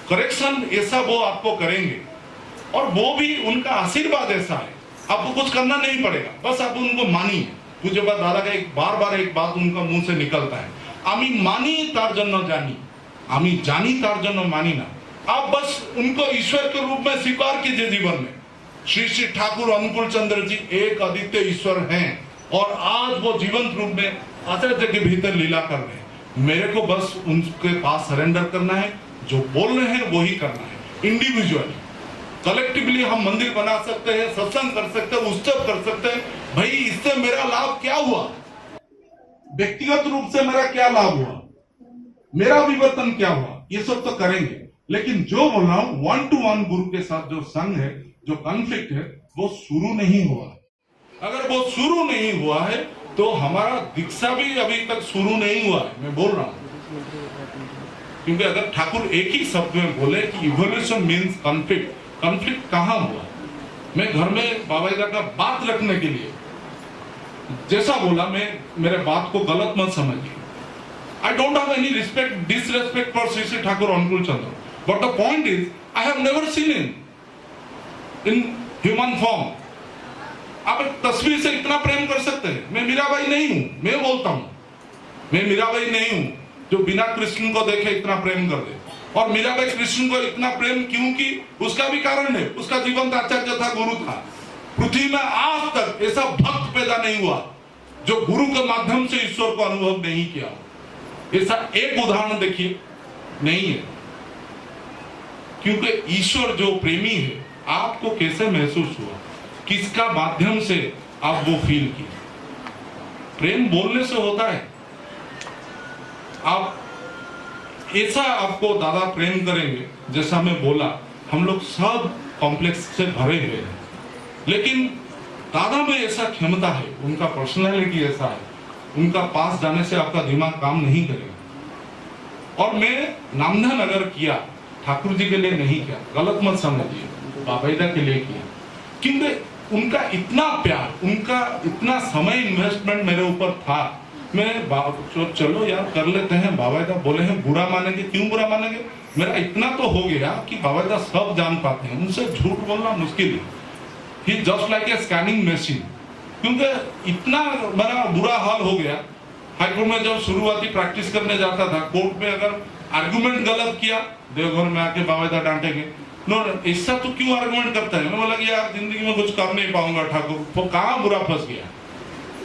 करेक्शन ऐसा वो आपको करेंगे, और वो भी उनका आशीर्वाद ऐसा है, आपको कुछ करना नहीं पड़ेगा, बस आप उनको मानिए। मुझे दादा का एक बात उनका मुंह से निकलता है, आमी मानी तार जन्य जानी, आमी जानी तार जन्य मानी ना। आप बस उनको ईश्वर के रूप में स्वीकार कीजिए जीवन में। श्री श्री ठाकुर अनुकूल चंद्र जी एक अद्वितीय ईश्वर हैं, और आज वो जीवंत रूप में आचार्य के भीतर लीला कर रहे हैं। मेरे को बस उनके पास सरेंडर करना है, जो बोल रहे हैं वो ही करना है, इंडिविजुअली। कलेक्टिवली हम मंदिर बना सकते हैं, सत्संग कर सकते हैं, उत्सव कर सकते हैं। भाई इससे मेरा लाभ क्या हुआ, व्यक्तिगत रूप से मेरा क्या लाभ हुआ, मेरा विवर्तन क्या हुआ, ये सब तो करेंगे। लेकिन जो बोल रहा हूं, 1-to-1 गुरु के साथ जो संघ है, जो कॉन्फ्लिक्ट है, वो शुरू नहीं हुआ। अगर वो शुरू नहीं हुआ है तो हमारा दीक्षा भी अभी तक शुरू नहीं हुआ है, मैं बोल रहा हूं। क्योंकि अगर ठाकुर एक ही शब्द में बोले कि इवोल्यूशन मीन्स कॉन्फ्लिक्ट, कॉन्फ्लिक्ट कहां हुआ? मैं घर में बाबाईदा का बात रखने के लिए जैसा बोला, मैं मेरे बात को गलत मत समझिए। I don't have any respect, disrespect for Shri Shri Thakur Anukul Chandra, but the point is I have never seen in human form. आप तस्वीर से इतना प्रेम कर सकते हैं? मैं मीराबाई नहीं हूं, मैं बोलता हूं, मैं मीराबाई नहीं हूं जो बिना कृष्ण को देखे इतना प्रेम कर दे। और मीराबाई कृष्ण को इतना प्रेम क्यों की, उसका भी कारण है, उसका जीवंत आचार्य था, गुरु था। पृथ्वी में आज तक ऐसा भक्त पैदा नहीं हुआ जो गुरु के माध्यम से ईश्वर को अनुभव नहीं किया। ऐसा एक उदाहरण देखिए, नहीं है। क्योंकि ईश्वर जो प्रेमी है, आपको कैसे महसूस हुआ, किसका माध्यम से आप वो फील किए? प्रेम बोलने से होता है। आप ऐसा आपको दादा प्रेम करेंगे, जैसा मैं बोला, हम लोग सब कॉम्प्लेक्स से भरे हुए हैं, लेकिन दादा में ऐसा क्षमता है, उनका पर्सनालिटी ऐसा है, उनका पास जाने से आपका दिमाग काम नहीं करेगा। और मैं नामधा नगर किया, ठाकुर जी के लिए नहीं किया, गलत मत समझिए, बाबाईदा के लिए किया। क्योंकि उनका इतना प्यार, उनका इतना समय इन्वेस्टमेंट मेरे ऊपर था। मैं चलो यार कर लेते हैं, बाबाईदा बोले हैं, बुरा मानेंगे, क्यों बुरा मानेंगे? मेरा इतना तो हो गया कि बाबाईदा सब जान पाते हैं, उनसे झूठ बोलना मुश्किल है। He just like a scanning machine. क्योंकि इतना मेरा बुरा हाल हो गया, हाईकोर्ट में जब शुरुआती प्रैक्टिस करने जाता था, कोर्ट में अगर आर्गुमेंट गलत किया, देवघर में आके बाबाईदा डांटेंगे, नो ऐसा तो क्यों आर्गुमेंट करता है? मैं बोला कि यार जिंदगी में कुछ कर नहीं पाऊंगा ठाकुर, वो कहाँ बुरा फंस गया।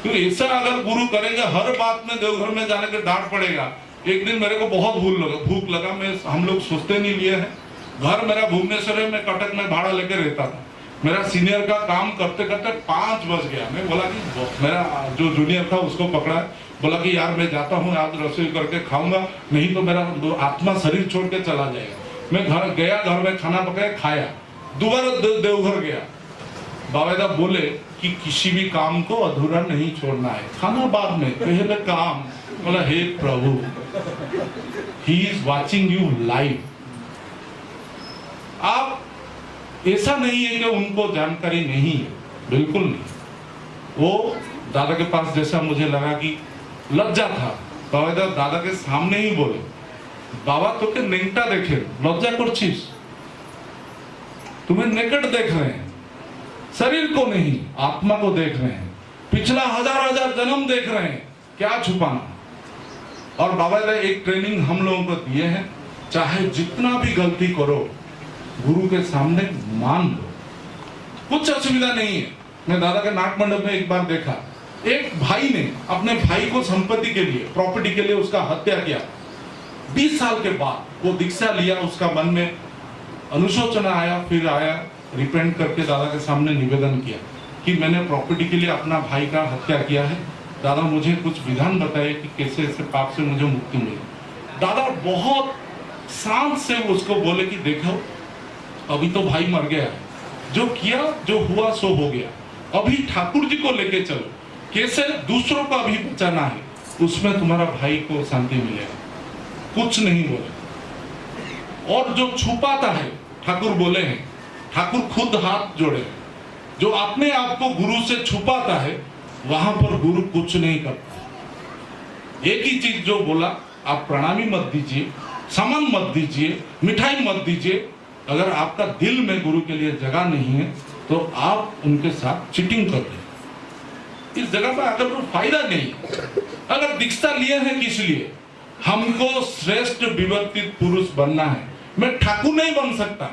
क्योंकि ऐसा अगर गुरु करेंगे, हर बात में देवघर में जाने के डांट पड़ेगा। एक दिन मेरे को बहुत भूख लगा, मैं हम लोग सोचते नहीं लिए हैं, घर मेरा भुवनेश्वर है, मैं कटक में भाड़ा लेकर रहता था। मेरा सीनियर का काम करते करते 5 बज गया। मैं बोला कि मेरा जो जूनियर था उसको पकड़ा, बोला कि यार मैं जाता हूँ, आज रसोई करके खाऊंगा, नहीं तो मेरा आत्मा शरीर छोड़ के चला जाएगा। मैं घर गया, घर में खाना पकाया, खाया, दोबारा देवघर गया। बाबाईदा बोले कि किसी भी काम को अधूरा नहीं छोड़ना है, खाना बाद में, पहले काम। बोला हे प्रभु, he is watching you live. आप ऐसा नहीं है कि उनको जानकारी नहीं है, बिल्कुल नहीं। वो दादा के पास जैसा मुझे लगा कि लज्जा था, बाबाईदा दादा के सामने ही बोले, बाबा तो के नेंगटा देखे, लज्जा करछिस, तुम्हें नेकट देख रहे हैं, शरीर को नहीं आत्मा को देख रहे हैं, पिछला हजार जन्म देख रहे हैं, क्या छुपाना। और बाबाईदा एक ट्रेनिंग हम लोगों को दिए हैं, चाहे जितना भी गलती करो गुरु के सामने मान लो, कुछ असुविधा नहीं है। मैं दादा के नाट मंडप में एक बार देखा, एक भाई ने अपने भाई को संपत्ति के लिए, प्रॉपर्टी के लिए उसका हत्या किया। 20 साल के बाद वो दीक्षा लिया, उसका मन में अनुशोचना आया, फिर आया, रिपेंट करके दादा के सामने निवेदन किया कि मैंने प्रॉपर्टी के लिए अपना भाई का हत्या किया है, दादा मुझे कुछ विधान बताए कि कैसे ऐसे पाप से मुझे मुक्ति मिले। दादा बहुत शांत से उसको बोले कि देखो अभी तो भाई मर गया है, जो किया जो हुआ सो हो गया, अभी ठाकुर जी को लेके चलो, कैसे दूसरों को अभी बचाना है, उसमें तुम्हारा भाई को शांति मिलेगा। कुछ नहीं बोले। और जो छुपाता है, ठाकुर बोले हैं, ठाकुर खुद हाथ जोड़े, जो अपने आप को गुरु से छुपाता है वहां पर गुरु कुछ नहीं करता। एक ही चीज जो बोला, आप प्रणामी मत दीजिए, सामान मत दीजिए, मिठाई मत दीजिए। अगर आपका दिल में गुरु के लिए जगह नहीं है तो आप उनके साथ चीटिंग कर रहे, इस जगह पर आकर कोई फायदा नहीं। अगर दीक्षा लिए हैं किस लिए? हमको श्रेष्ठ विवर्तित पुरुष बनना है। मैं ठाकुर नहीं बन सकता,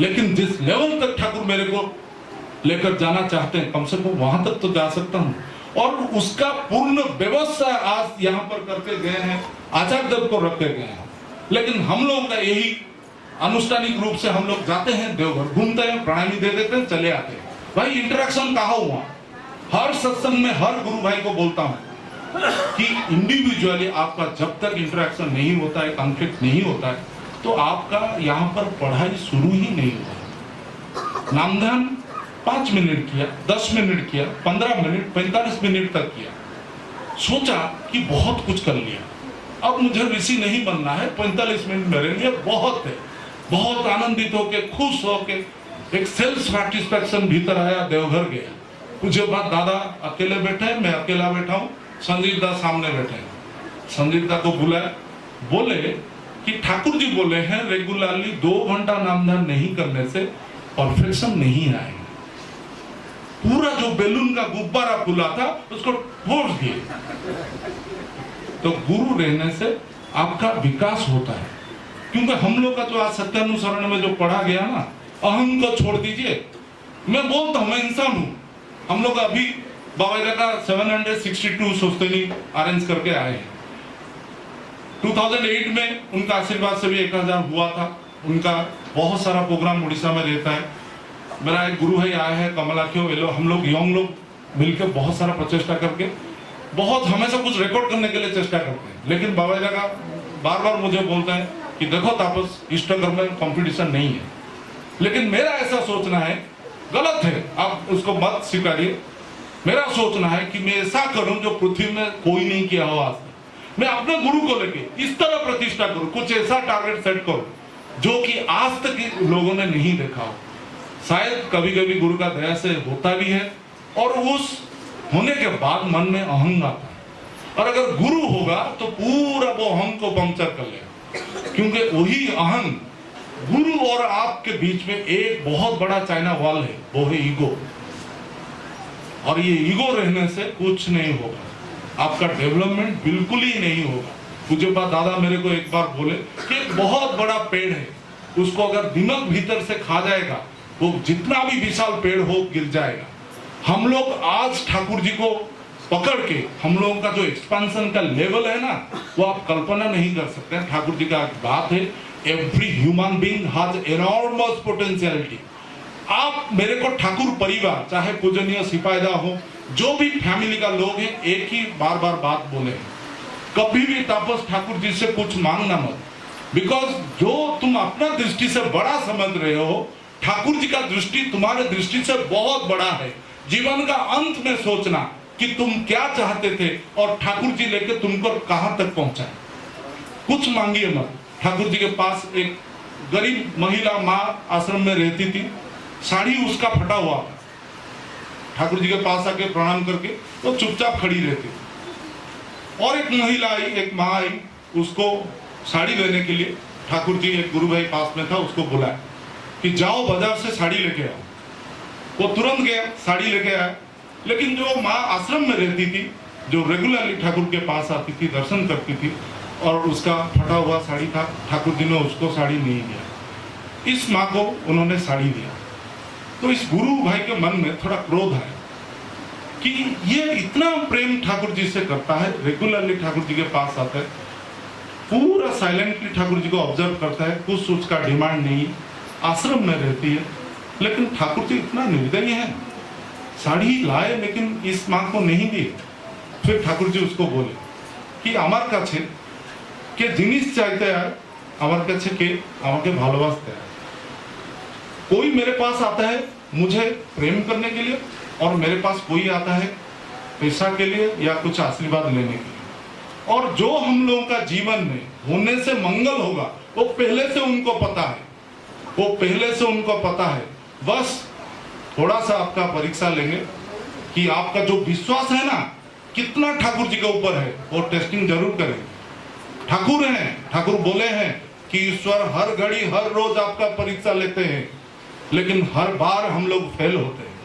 लेकिन जिस लेवल तक ठाकुर मेरे को लेकर जाना चाहते हैं, कम से कम वहां तक तो जा सकता हूं। और उसका पूर्ण व्यवस्था आज यहाँ पर करके गए हैं, आचार्य देव को रख के गए हैं। लेकिन हम लोगों का यही अनुष्ठानिक रूप से हम लोग जाते हैं देवघर, घूमते हैं, प्रणामी दे देते हैं, चले आते हैं। भाई इंटरेक्शन कहाँ हुआ? हर सत्संग में हर गुरु भाई को बोलता हूं कि इंडिविजुअली आपका जब तक इंटरेक्शन नहीं होता है, कॉन्फ्लिक्ट नहीं होता है, तो आपका यहाँ पर पढ़ाई शुरू ही नहीं होता। नामध्यान 5 मिनट किया, 10 मिनट किया, 15 मिनट, 45 मिनट तक किया, सोचा कि बहुत कुछ कर लिया, अब मुझे ऋषि नहीं बनना है, 45 मिनट मेरे लिए बहुत है। बहुत आनंदित होके, खुश होके, एक सेल्फ सैटिस्फैक्शन भीतर आया, देवघर गया। कुछ बाद दादा अकेले बैठे, मैं अकेला बैठा हूँ, संजीव दा सामने बैठे हैं। संजीव दा को बुलाया, बोले कि ठाकुर जी बोले हैं रेगुलरली 2 घंटा नामध्यान नहीं करने से परफेक्शन नहीं आएगा। पूरा जो बेलून का गुब्बारा फूला था उसको फोड़ दिए। तो गुरु रहने से आपका विकास होता है, क्योंकि हम लोग का जो आज सत्यानुसरण में जो पढ़ा गया ना, अहम को छोड़ दीजिए। मैं बोलता हूं, मैं इंसान हूं। हम लोग अभी बाबा का 762 सोस्तेनी अरेंज करके आए हैं। 2008 में उनका आशीर्वाद से भी 1000 हुआ था। उनका बहुत सारा प्रोग्राम उड़ीसा में रहता है। मेरा एक गुरु भाई आया है कमलाख्यो, हम लोग यंग लोग मिलकर बहुत सारा प्रचेष्टा करके बहुत हमेशा कुछ रिकॉर्ड करने के लिए चेष्टा करते हैं, लेकिन बाबा जी का बार बार मुझे बोलते हैं कि देखो तापस, इष्ट कर्म में कंपटीशन नहीं है। लेकिन मेरा ऐसा सोचना है, गलत है, आप उसको मत स्वीकारिए। मेरा सोचना है कि मैं ऐसा करूं जो पृथ्वी में कोई नहीं किया हो आज तक। मैं अपने गुरु को लेके इस तरह प्रतिष्ठा करूं, कुछ ऐसा टारगेट सेट करूं जो कि आज तक लोगों ने नहीं देखा हो। शायद कभी कभी गुरु का दया से होता भी है, और उस होने के बाद मन में अहंग आता है। और अगर गुरु होगा तो पूरा वो अहंग को पंक्चर कर लेगा, क्योंकि वही अहंग गुरु और आपके बीच में एक बहुत बड़ा चाइना वॉल है, वो है ईगो। और ये ईगो रहने से कुछ नहीं होगा, आपका डेवलपमेंट बिल्कुल ही नहीं होगा। पूज्य बात दादा मेरे को एक बार बोले कि एक बहुत बड़ा पेड़ है, उसको अगर दिमाग भीतर से खा जाएगा, वो जितना भी विशाल पेड़ हो गिर जाएगा। हम लोग आज ठाकुर जी को पकड़ के, हम लोगों का जो एक्सपेंशन का लेवल है ना, वो आप कल्पना नहीं कर सकते। ठाकुर जी का बात है, every human being has enormous potentiality. आप मेरे को ठाकुर परिवार, चाहे पूजनीय सिपाहीदा हो, जो भी फैमिली का लोग हैं, एक ही बार बार बात बोले, कभी भी तापस ठाकुर जी से कुछ मांगना मत, बिकॉज जो तुम अपना दृष्टि से बड़ा समझ रहे हो, ठाकुर जी का दृष्टि तुम्हारे दृष्टि से बहुत बड़ा है। जीवन का अंत में सोचना कि तुम क्या चाहते थे और ठाकुर जी लेके तुमको कहां तक पहुंचाए। कुछ मांगिए मत। ठाकुर जी के पास एक गरीब महिला माँ आश्रम में रहती थी, साड़ी उसका फटा हुआ था। ठाकुर जी के पास आके प्रणाम करके वो चुपचाप खड़ी रहती थी। और एक महिला आई, एक माँ आई, उसको साड़ी लेने के लिए ठाकुर जी, एक गुरु भाई पास में था, उसको बुलाया कि जाओ बाजार से साड़ी लेके आओ। वो तुरंत गया, साड़ी लेके आया। लेकिन जो माँ आश्रम में रहती थी, जो रेगुलरली ठाकुर के पास आती थी, दर्शन करती थी, और उसका फटा हुआ साड़ी था, ठाकुर जी ने उसको साड़ी नहीं दिया। इस माँ को उन्होंने साड़ी दिया। तो इस गुरु भाई के मन में थोड़ा क्रोध आया कि ये इतना प्रेम ठाकुर जी से करता है, रेगुलरली ठाकुर जी के पास आता है, पूरा साइलेंटली ठाकुर जी को ऑब्जर्व करता है, कुछ उसका डिमांड नहीं, आश्रम में रहती है, लेकिन ठाकुर जी इतना निर्दयी है, साड़ी लाए लेकिन इस माँ को नहीं दी। फिर ठाकुर जी उसको बोले कि আমার কাছে কে জিনিস চাইতে আয়, আমার কাছে কে আমাকে ভালোবাসতে আয়। कोई मेरे पास आता है मुझे प्रेम करने के लिए, और मेरे पास कोई आता है पैसा के लिए या कुछ आशीर्वाद लेने के लिए। और जो हम लोगों का जीवन में होने से मंगल होगा, वो पहले से उनको पता है, वो पहले से उनको पता है। बस थोड़ा सा आपका परीक्षा लेंगे कि आपका जो विश्वास है ना, कितना ठाकुर जी के ऊपर है, वो टेस्टिंग जरूर करेंगे। ठाकुर हैं, ठाकुर बोले हैं कि ईश्वर हर घड़ी हर रोज आपका परीक्षा लेते हैं, लेकिन हर बार हम लोग फेल होते हैं।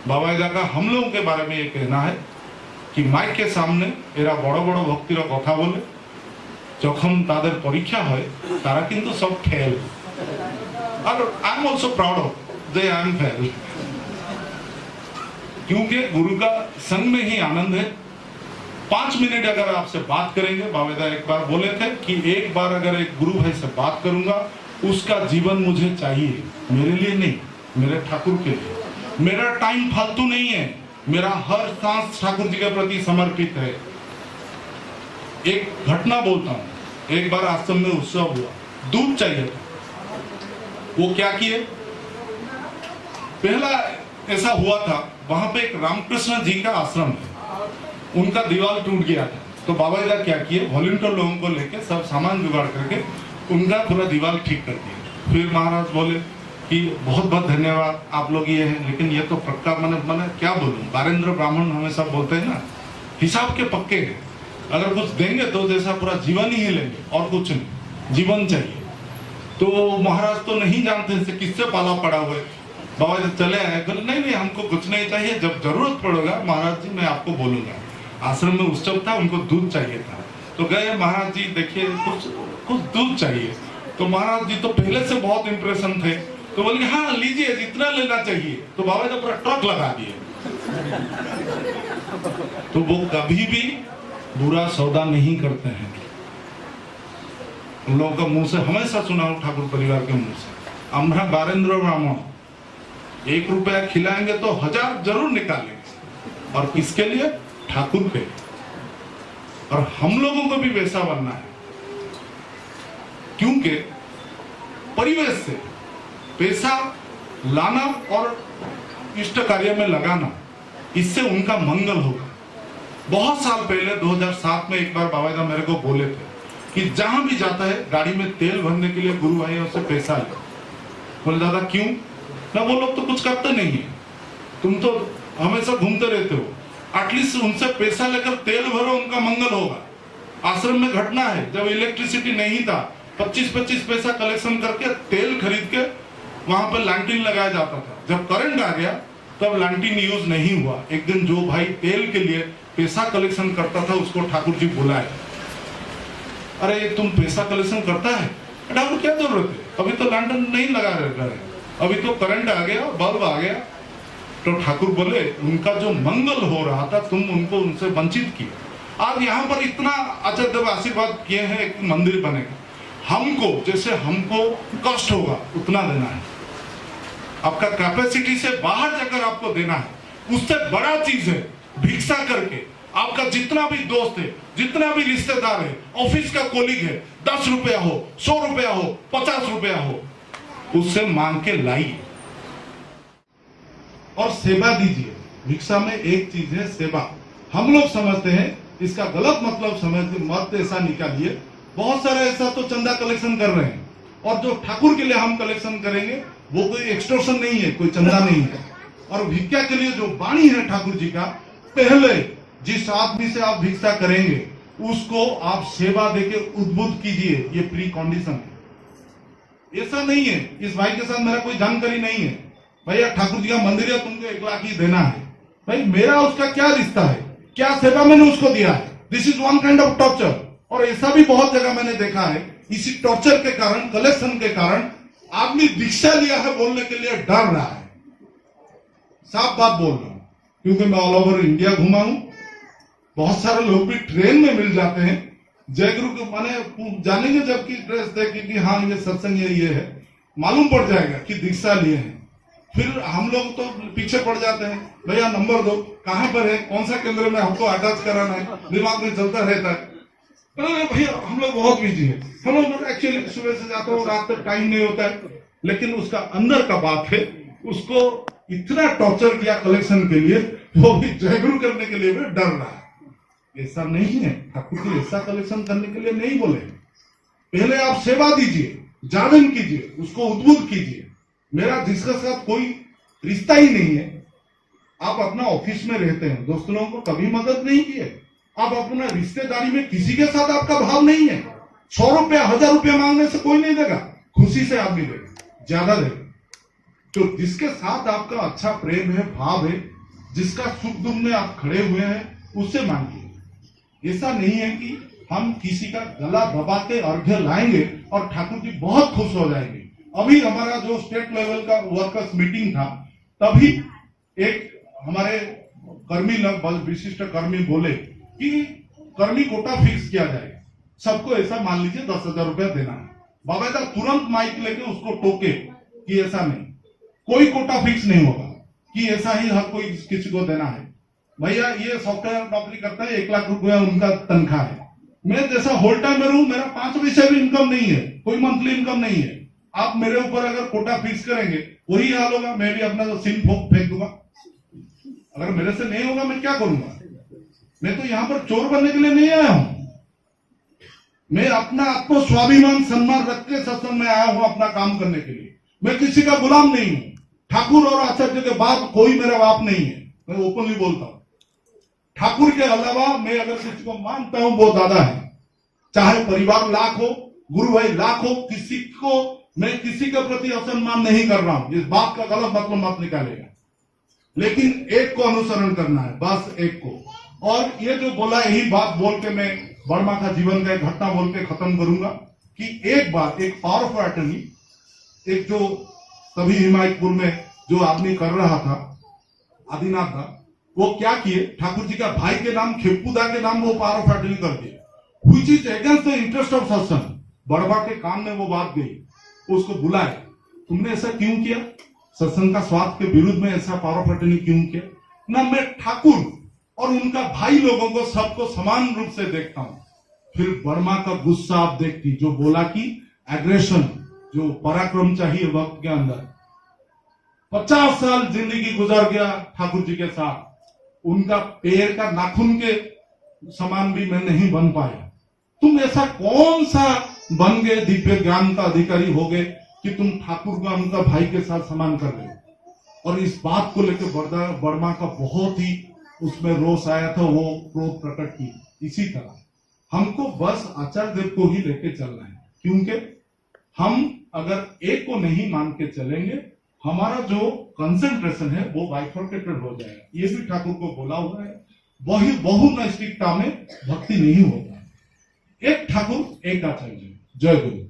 बाबा जी का हम लोगों के बारे में ये कहना है कि माइक के सामने एरा बड़ बड़ भक्तिर कथा बोले, जखन तादेर परीक्षा है तारा किन्तु सब फेल। और I am also proud of J I am fail, क्योंकि गुरु का संग में ही आनंद है। 5 मिनट अगर आपसे बात करेंगे, बाबा जी एक बार बोले थे कि एक बार अगर एक गुरु भाई से बात करूंगा उसका जीवन मुझे चाहिए, मेरे लिए नहीं, मेरे ठाकुर के लिए। मेरा टाइम फालतू नहीं है, मेरा हर सांस ठाकुर जी के प्रति समर्पित है। एक घटना बोलता हूं, एक बार आश्रम में उत्सव हुआ, दूध चाहिए था। वो क्या किए, पहला ऐसा हुआ था, वहां पे एक रामकृष्ण जी का आश्रम है, उनका दीवार टूट गया था। तो बाबा जी क्या किए, वॉलंटियर लोगों को लेके सब सामान जुगाड़ करके उनका पूरा दीवार ठीक कर दिया। फिर महाराज बोले कि बहुत बहुत धन्यवाद, आप लोग ये हैं, लेकिन ये तो पक्का मैंने क्या बोलूं, बारेंद्र ब्राह्मण हमेशा बोलते हैं ना, हिसाब के पक्के हैं। अगर कुछ देंगे तो जैसा पूरा जीवन ही लेंगे और कुछ नहीं, जीवन चाहिए। तो महाराज तो नहीं जानते इसे किससे पाला पड़ा हुआ है। बाबा जी चले आए, बोले नहीं हमको कुछ नहीं चाहिए, जब जरूरत पड़ेगा महाराज जी मैं आपको बोलूंगा। आश्रम में उत्सव था, उनको दूध चाहिए था, तो गए महाराज जी, देखिए कुछ दूध चाहिए। तो महाराज जी तो पहले से बहुत इंप्रेशन थे, तो बोले हाँ लीजिए जितना लेना चाहिए। तो बाबा जी पूरा ट्रक लगा दिए। तो वो कभी भी बुरा सौदा नहीं करते हैं। उन लोगों का मुंह से हमेशा सुना हूं, ठाकुर परिवार के मुंह से, अम्भा बारेंद्र ब्राह्मण 1 रुपया खिलाएंगे तो 1000 जरूर निकालेंगे, और किसके लिए, ठाकुर के। और हम लोगों को भी वैसा बनना है, क्योंकि परिवेश से पैसा लाना और इष्ट कार्य में लगाना, इससे उनका मंगल होगा। बहुत साल पहले 2007 में एक बार बाबा जी मेरे को बोले थे कि जहां भी जाता है गाड़ी में तेल भरने के लिए गुरु भाइयों से पैसा ले। बोले दादा क्यों ना, वो लोग तो कुछ करते नहीं है, तुम तो हमेशा घूमते रहते हो, एटलीस्ट उनसे पैसा लेकर तेल भरो, उनका मंगल होगा। आश्रम में घटना है, जब इलेक्ट्रिसिटी नहीं था 25-25 पैसा कलेक्शन करके तेल खरीद के वहां पर लैंटीन लगाया जाता था। जब करंट आ गया तब लैंटीन यूज नहीं हुआ। एक दिन जो भाई तेल के लिए पैसा कलेक्शन करता था उसको ठाकुर जी बुलाए, अरे तुम पैसा कलेक्शन करता है, ठाकुर क्या जरूरत है, अभी तो लैंटर्न नहीं लगा रहे, अभी तो करंट आ गया, बल्ब आ गया। तो ठाकुर बोले उनका जो मंगल हो रहा था तुम उनको उनसे वंचित किया। आज यहाँ पर इतना आचार्य देव आशीर्वाद किए हैं, एक मंदिर बनेगा, हमको जैसे हमको कष्ट होगा उतना देना है, आपका कैपेसिटी से बाहर जाकर आपको देना है। उससे बड़ा चीज है भिक्षा करके आपका जितना भी दोस्त है, जितना भी रिश्तेदार है, ऑफिस का कोलीग है, 10 रुपया हो, 100 रुपया हो, 50 रुपया हो, उससे मांग के लाइए और सेवा दीजिए। भिक्षा में एक चीज है सेवा। हम लोग समझते हैं, इसका गलत मतलब समझते मत ऐसा निकालिए। बहुत सारे ऐसा तो चंदा कलेक्शन कर रहे हैं, और जो ठाकुर के लिए हम कलेक्शन करेंगे वो कोई एक्सटोर्शन नहीं है, कोई चंदा नहीं है। और भिक्षा के लिए जो वाणी है ठाकुर जी का, पहले जिस आदमी से आप भिक्षा करेंगे उसको आप सेवा देके उद्बुद्ध कीजिए, ये प्री कंडीशन है। ऐसा नहीं है इस भाई के साथ मेरा कोई जानकारी नहीं है, भैया ठाकुर जी का मंदिर है तुमको 1 लाख ही देना है, भाई मेरा उसका क्या रिश्ता है, क्या सेवा मैंने उसको दिया है। This is one kind of torture. और ऐसा भी बहुत जगह मैंने देखा है, इसी टॉर्चर के कारण, कलेक्शन के कारण आदमी दीक्षा लिया है बोलने के लिए डर रहा है। साफ बात बोल रहा हूं, क्योंकि मैं ऑल ओवर इंडिया घुमा हूं। बहुत सारे लोग भी ट्रेन में मिल जाते हैं, जय गुरु के माने जानेंगे जबकि ड्रेस देखे कि हाँ ये सत्संग ये है, मालूम पड़ जाएगा कि दीक्षा लिए हैं। फिर हम लोग तो पीछे पड़ जाते हैं, भैया नंबर दो, कहां पर है, कौन सा केंद्र में हमको अटैच कराना है, दिमाग में चलता रहता है। भैया हम लोग बहुत बिजी है, हम लोग एक्चुअली सुबह से जाते हो रात तक टाइम नहीं होता है। लेकिन उसका अंदर का बात है, उसको इतना टॉर्चर किया कलेक्शन के लिए, वो भी जयगुरु करने के लिए भी डर रहा है। ऐसा नहीं है, ठाकुर जी ऐसा कलेक्शन करने के लिए नहीं बोले। पहले आप सेवा दीजिए, जागरण कीजिए, उसको उद्बुद्ध कीजिए। मेरा जिसके साथ कोई रिश्ता ही नहीं है, आप अपना ऑफिस में रहते हैं, दोस्त लोगों को कभी मदद नहीं किए, आप अपना रिश्तेदारी में किसी के साथ आपका भाव नहीं है, 100 रुपया 1000 रुपया मांगने से कोई नहीं देगा, खुशी से आदमी देगा, ज्यादा देगा। तो जिसके साथ आपका अच्छा प्रेम है, भाव है, जिसका सुख दुख में आप खड़े हुए हैं, उससे मांगिए। ऐसा नहीं है कि हम किसी का गला दबा के अर्घ्य लाएंगे और ठाकुर जी बहुत खुश हो जाएंगे। अभी हमारा जो स्टेट लेवल का वर्कर्स मीटिंग था, तभी एक हमारे कर्मी लोग, विशिष्ट कर्मी बोले कि कर्मी कोटा फिक्स किया जाए, सबको ऐसा मान लीजिए 10,000 रुपया देना है। बाकायदा तुरंत माइक लेके उसको टोके कि ऐसा नहीं, कोई कोटा फिक्स नहीं होगा कि ऐसा ही हर कोई किसी को देना है। भैया ये सॉफ्टवेयर नौकरी करता है, 1 लाख रुपया उनका तनख्वाह है। मैं जैसा होल टाइम में रहूं, मेरा 5 पैसे भी इनकम नहीं है, कोई मंथली इनकम नहीं है। आप मेरे ऊपर अगर कोटा फिक्स करेंगे वही हाल होगा, मैं भी अपना सिन फेंक दूंगा। अगर मेरे से नहीं होगा मैं क्या करूंगा? मैं तो यहां पर चोर बनने के लिए नहीं आया हूं, मैं अपना आत्म स्वाभिमान सम्मान रख के सत्संग में आया हूं अपना काम करने के लिए। मैं किसी का गुलाम नहीं हूं। ठाकुर और आचार्य के बाद कोई मेरा बाप नहीं है, मैं ओपनली बोलता हूं। ठाकुर के अलावा मैं अगर किसी को मानता हूं वो दादा है, चाहे परिवार लाख हो, गुरु भाई लाख हो, किसी को मैं किसी के प्रति असम्मान नहीं कर रहा हूं, इस बात का गलत मतलब मत निकालेगा। लेकिन एक को अनुसरण करना है, बस एक को। और ये जो बोला यही बात बोल के मैं वर्मा का जीवन का एक घटना बोल के खत्म करूंगा कि एक बार एक पावर ऑफ अटर्नी, एक जो तभी हिमायतपुर में जो आदमी कर रहा था आदिनाथ था, वो क्या किए, ठाकुर जी का भाई के नाम खेपूदा के नाम वो पावर ऑफ अटर्नी कर दिए, which is against the interest of सत्संग। बड़बा के कान में वो बात गई, उसको बुलाए, तुमने ऐसा क्यों किया, सत्संग का स्वार्थ के विरुद्ध में ऐसा पावर ऑफ अटर्नी क्यों किया ना? मैं ठाकुर और उनका भाई लोगों को सबको समान रूप से देखता हूं। फिर वर्मा का गुस्सा आप देखती, जो बोला कि एग्रेशन, जो पराक्रम चाहिए वक्त के अंदर। 50 साल जिंदगी गुजर गया ठाकुर जी के साथ, उनका पैर का नाखून के समान भी मैं नहीं बन पाया। तुम ऐसा कौन सा बन गए, दिव्य ज्ञान का अधिकारी हो गए कि तुम ठाकुर का उनका भाई के साथ समान कर रहे हो? और इस बात को लेकर वर्मा का बहुत ही उसमें रोष आया था, वो क्रोध प्रकट की। इसी तरह हमको बस आचार्य देव को ही लेके चलना है, क्योंकि हम अगर एक को नहीं मान के चलेंगे, हमारा जो कंसंट्रेशन है वो बाइफर्केटेड हो जाएगा। ये भी ठाकुर को बोला हुआ है, वही बहुनैतिकता में भक्ति नहीं होता। एक ठाकुर एक आचार्य। जय गुरु।